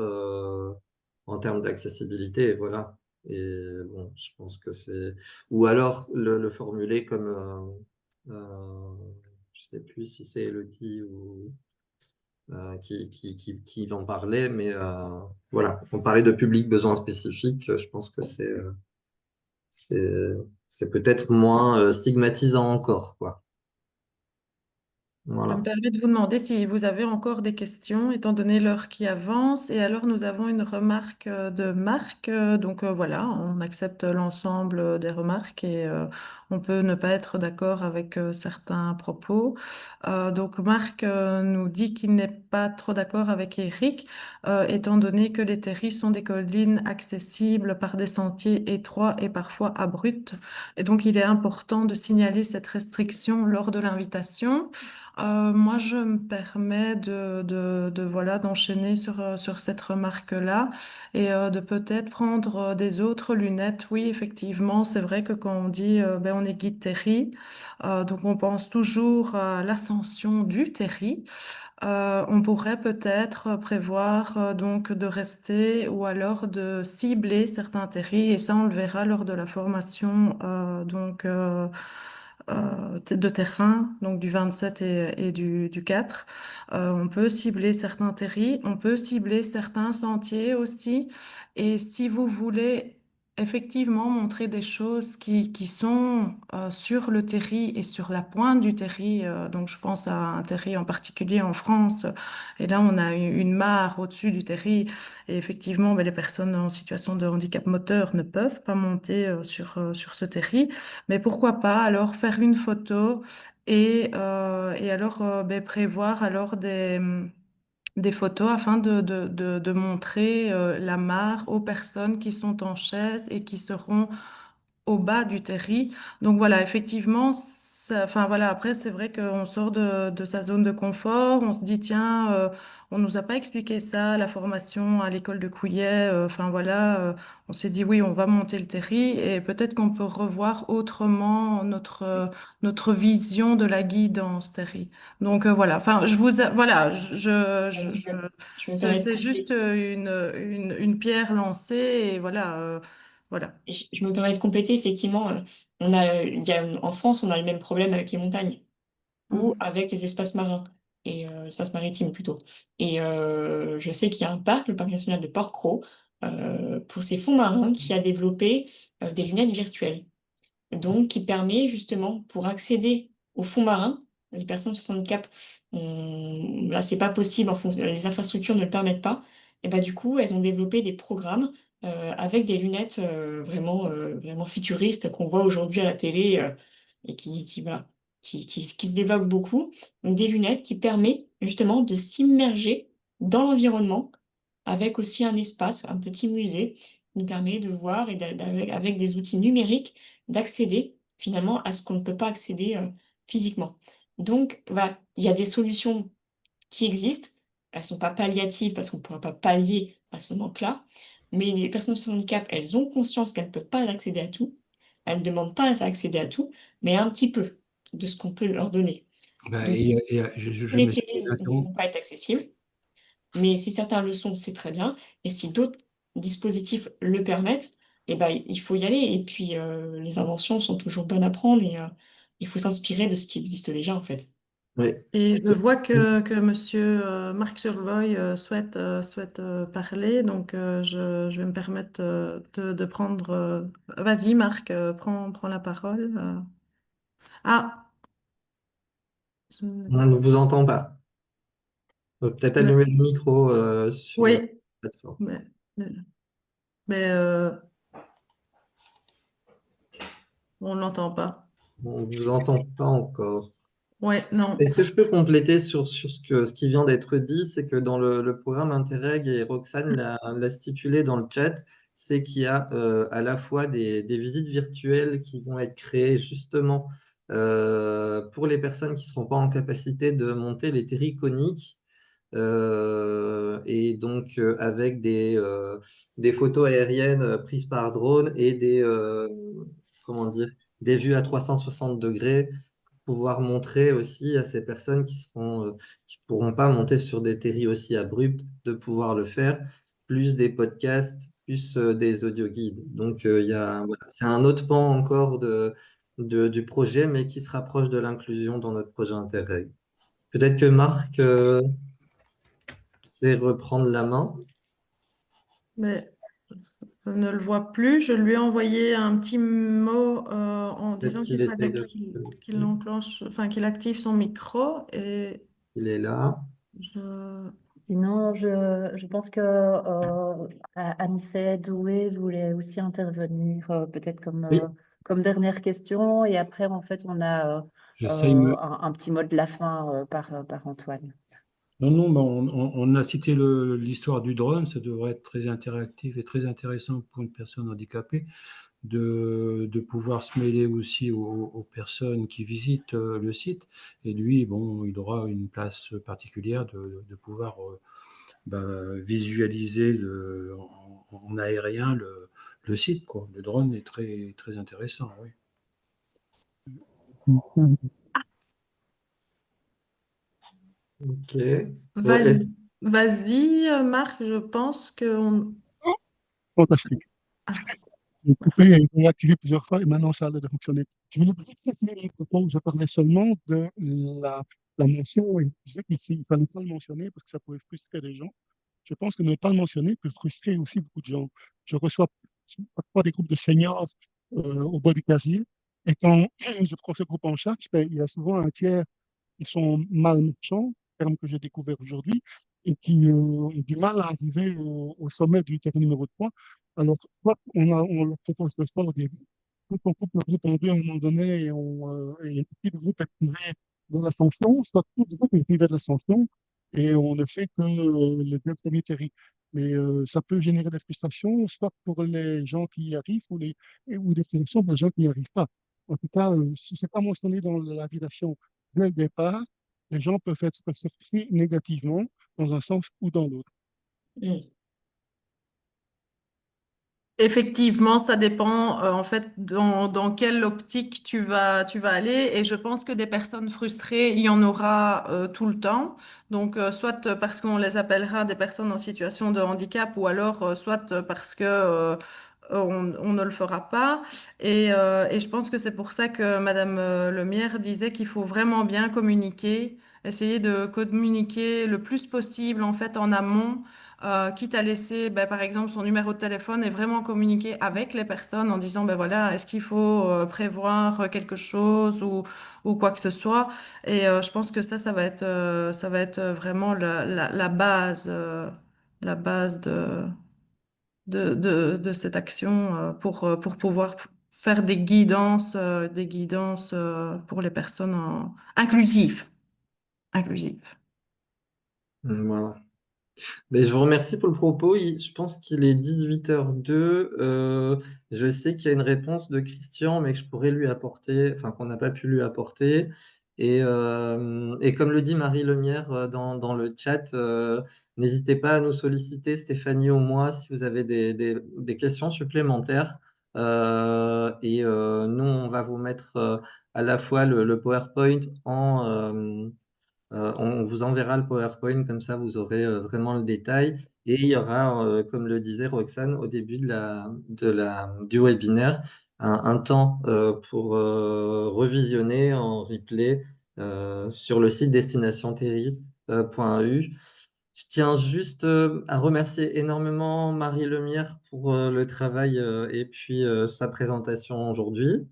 en termes d'accessibilité, voilà. Et bon, je pense que ou alors le formuler comme, je sais plus si c'est Elodie ou qui en parlait, mais voilà, on parlait de public besoin spécifique. Je pense que c'est c'est peut-être moins stigmatisant encore, quoi. Je me Voilà. permets de vous demander si vous avez encore des questions, étant donné l'heure qui avance. Et alors, nous avons une remarque de Marc. Donc voilà, on accepte l'ensemble des remarques et on peut ne pas être d'accord avec certains propos. Donc Marc nous dit qu'il n'est pas trop d'accord avec Eric, étant donné que les terris sont des collines accessibles par des sentiers étroits et parfois abrupts. Et donc, il est important de signaler cette restriction lors de l'invitation. Moi, je me permets voilà, d'enchaîner sur cette remarque-là et de peut-être prendre des autres lunettes. Oui, effectivement, c'est vrai que quand on dit ben, on est guide terri, donc on pense toujours à l'ascension du terri. On pourrait peut-être prévoir donc de rester ou alors de cibler certains terris et ça, on le verra lors de la formation de terrain, donc du 27 et du 4. On peut cibler certains terris, on peut cibler certains sentiers aussi. Et si vous voulez effectivement montrer des choses qui sont sur le terri et sur la pointe du terri, donc je pense à un terri en particulier en France, et là on a une mare au-dessus du terri, et effectivement ben, les personnes en situation de handicap moteur ne peuvent pas monter sur ce terri. Mais pourquoi pas alors faire une photo et alors ben, prévoir alors des photos afin de montrer la mare aux personnes qui sont en chaise et qui seront au bas du terri. Donc voilà, effectivement, enfin voilà, après c'est vrai qu'on sort de sa zone de confort, on se dit tiens, on nous a pas expliqué ça, la formation à l'école de Couillet, enfin voilà, on s'est dit oui, on va monter le terri et peut-être qu'on peut revoir autrement notre vision de la guidance terri. Donc voilà, enfin voilà, Je me permets de c'est juste compléter. une pierre lancée et voilà. Voilà. Et je me permets de compléter, effectivement, en France, on a le même problème avec les montagnes ou Mm. avec les espaces marins et espaces maritimes plutôt. Et je sais qu'il y a un parc, le parc national de Port-Cros, pour ses fonds marins, qui a développé des lunettes virtuelles. Donc, qui permet justement pour accéder aux fonds marins, les personnes sous handicap, là, c'est pas possible, les infrastructures ne le permettent pas. Et bah, du coup, elles ont développé des programmes avec des lunettes vraiment futuristes qu'on voit aujourd'hui à la télé et voilà, qui se développent beaucoup. Donc, des lunettes qui permettent justement de s'immerger dans l'environnement avec aussi un espace, un petit musée, qui nous permet de voir et avec des outils numériques d'accéder finalement à ce qu'on ne peut pas accéder physiquement. Donc voilà, il y a des solutions qui existent. Elles ne sont pas palliatives parce qu'on ne pourra pas pallier à ce manque-là. Mais les personnes sans handicap, elles ont conscience qu'elles ne peuvent pas accéder à tout. Elles ne demandent pas à accéder à tout, mais un petit peu de ce qu'on peut leur donner. Bah, Donc, tous je les me télés ne l'interromps. vont pas être accessibles, mais si certains le sont, c'est très bien. Et si d'autres dispositifs le permettent, eh ben, il faut y aller. Et puis, les inventions sont toujours bonnes à prendre et il faut s'inspirer de ce qui existe déjà, en fait. Oui. Et je vois que Monsieur Marc Survoy souhaite parler, donc je vais me permettre de prendre. Vas-y, Marc, prends la parole. Ah, je- On ne vous entend pas. Peut-être allumer le micro sur la oui, plateforme. mais on l'entend pas. On ne vous entend pas encore. Ouais, non. Est-ce que je peux compléter sur ce qui vient d'être dit? C'est que dans le programme Interreg, et Roxane l'a stipulé dans le chat, c'est qu'il y a à la fois des visites virtuelles qui vont être créées justement pour les personnes qui ne seront pas en capacité de monter les terris coniques. Et donc avec des photos aériennes prises par drone et comment dire, des vues à 360 degrés pouvoir montrer aussi à ces personnes qui pourront pas monter sur des terris aussi abrupts de pouvoir le faire, plus des podcasts, plus des audioguides. Donc voilà, c'est un autre pan encore du projet, mais qui se rapproche de l'inclusion dans notre projet Interreg. Peut-être que Marc sait reprendre la main. Mais Je ne le vois plus. Je lui ai envoyé un petit mot en Peut-être disant qu'il qu'il essaye fallait de se qu'il connecter. enclenche, enfin qu'il active son micro et Il est là. je... Sinon, je pense que Anissé Doué voulait aussi intervenir, peut-être Oui. comme dernière question. Et après, en fait, on a J'essaye me... un petit mot de la fin par Antoine. Non, non, mais on a cité l'histoire du drone. Ça devrait être très interactif et très intéressant pour une personne handicapée de pouvoir se mêler aussi aux personnes qui visitent le site. Et lui, bon, il aura une place particulière de pouvoir visualiser en aérien le site, quoi. Le drone est très, très intéressant, oui. Ok. Bon, Vas-y, vas-y, Marc, je pense que Fantastique. J'ai coupé et réactivé plusieurs fois et maintenant ça a l'air de fonctionner. Je voulais peut-être préciser mon propos, je parlais seulement de la mention, et je disais qu'il fallait pas le mentionner parce que ça pouvait frustrer les gens. Je pense que ne pas le mentionner peut frustrer aussi beaucoup de gens. Je reçois parfois des groupes de seniors au bord du casier et quand je prends ce groupe en charge, ben, il y a souvent un tiers qui sont mal marchands, terme que j'ai découvert aujourd'hui, et qui ont du mal à arriver au sommet du terrain numéro 3. Alors, soit on leur propose le sport au début, soit on coupe le groupe en deux à un moment donné et un petit groupe est privé de l'ascension, soit tout le groupe est privé de l'ascension et on ne fait que les deux premiers terrains. Mais ça peut générer des frustrations, soit pour les gens qui y arrivent ou des frustrations pour les gens qui n'y arrivent pas. En tout cas, si ce n'est pas mentionné dans l'aviation dès le départ, les gens peuvent être surpris négativement dans un sens ou dans l'autre. Mm. effectivement, ça dépend en fait dans quelle optique tu vas aller et je pense que des personnes frustrées, il y en aura tout le temps. Donc soit parce qu'on les appellera des personnes en situation de handicap ou alors soit parce que on ne le fera pas. Et je pense que c'est pour ça que Madame Lemierre disait qu'il faut vraiment bien communiquer, essayer de communiquer le plus possible en fait en amont quitte à laisser, ben, par exemple, son numéro de téléphone et vraiment communiquer avec les personnes en disant, ben voilà, est-ce qu'il faut prévoir quelque chose ou quoi que ce soit. Et je pense que ça va être vraiment la base de cette action pour pouvoir faire des guidances pour les personnes inclusives. Inclusives. Voilà. Mais je vous remercie pour le propos. Je pense qu'il est 18h02. Je sais qu'il y a une réponse de Christian, mais que je pourrais lui apporter, enfin qu'on n'a pas pu lui apporter. Et comme le dit Marie Lemierre dans le chat, n'hésitez pas à nous solliciter, Stéphanie ou moi, si vous avez des questions supplémentaires. Nous, on va vous mettre à la fois le PowerPoint on vous enverra le PowerPoint, comme ça vous aurez vraiment le détail. Et il y aura, comme le disait Roxane, au début du webinaire, un temps pour revisionner en replay sur le site destinationterry.eu. Je tiens juste à remercier énormément Marie Lemire pour le travail et puis sa présentation aujourd'hui.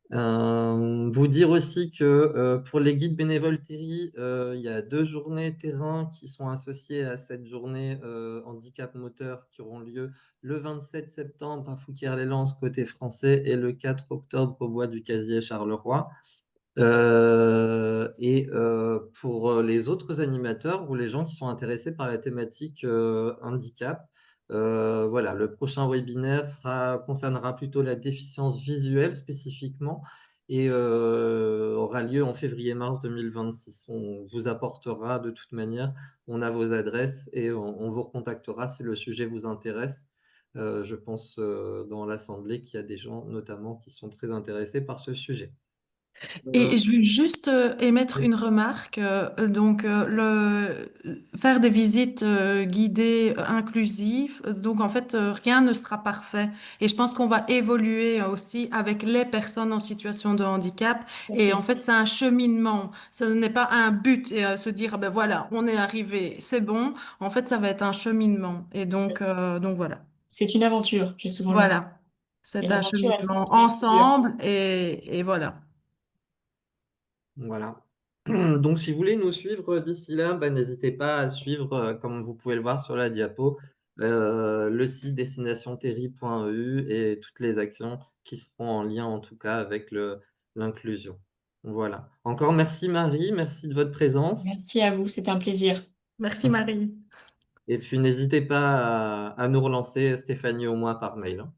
Vous dire aussi que pour les guides bénévoles Terry, il y a 2 journées terrain qui sont associées à cette journée handicap moteur qui auront lieu le 27 septembre à Fouquier-les-Lances côté français et le 4 octobre au Bois du Casier Charleroi. Pour les autres animateurs ou les gens qui sont intéressés par la thématique handicap, voilà, le prochain webinaire concernera plutôt la déficience visuelle spécifiquement et aura lieu en février-mars 2026. On vous apportera de toute manière, on a vos adresses et on vous recontactera si le sujet vous intéresse. Je pense dans l'Assemblée qu'il y a des gens notamment qui sont très intéressés par ce sujet. Et je veux juste émettre Oui. une remarque. Faire des visites guidées inclusives, donc en fait, rien ne sera parfait. Et je pense qu'on va évoluer aussi avec les personnes en situation de handicap. Et en fait, c'est un cheminement. Ce n'est pas un but et se dire, ah ben voilà, on est arrivé, c'est bon. En fait, ça va être un cheminement. Et donc voilà. C'est une aventure, j'ai souvent lu. Voilà. C'est Et un l'aventure, elle cheminement s'inspire de plusieurs. ensemble et voilà. Voilà. Donc, si vous voulez nous suivre d'ici là, bah, n'hésitez pas à suivre, comme vous pouvez le voir sur la diapo, le site destinationterri.eu et toutes les actions qui seront en lien, en tout cas, avec l'inclusion. Voilà. Encore merci Marie, merci de votre présence. Merci à vous, c'était un plaisir. Merci Marie. Et puis, n'hésitez pas à nous relancer, Stéphanie, au moins par mail, hein.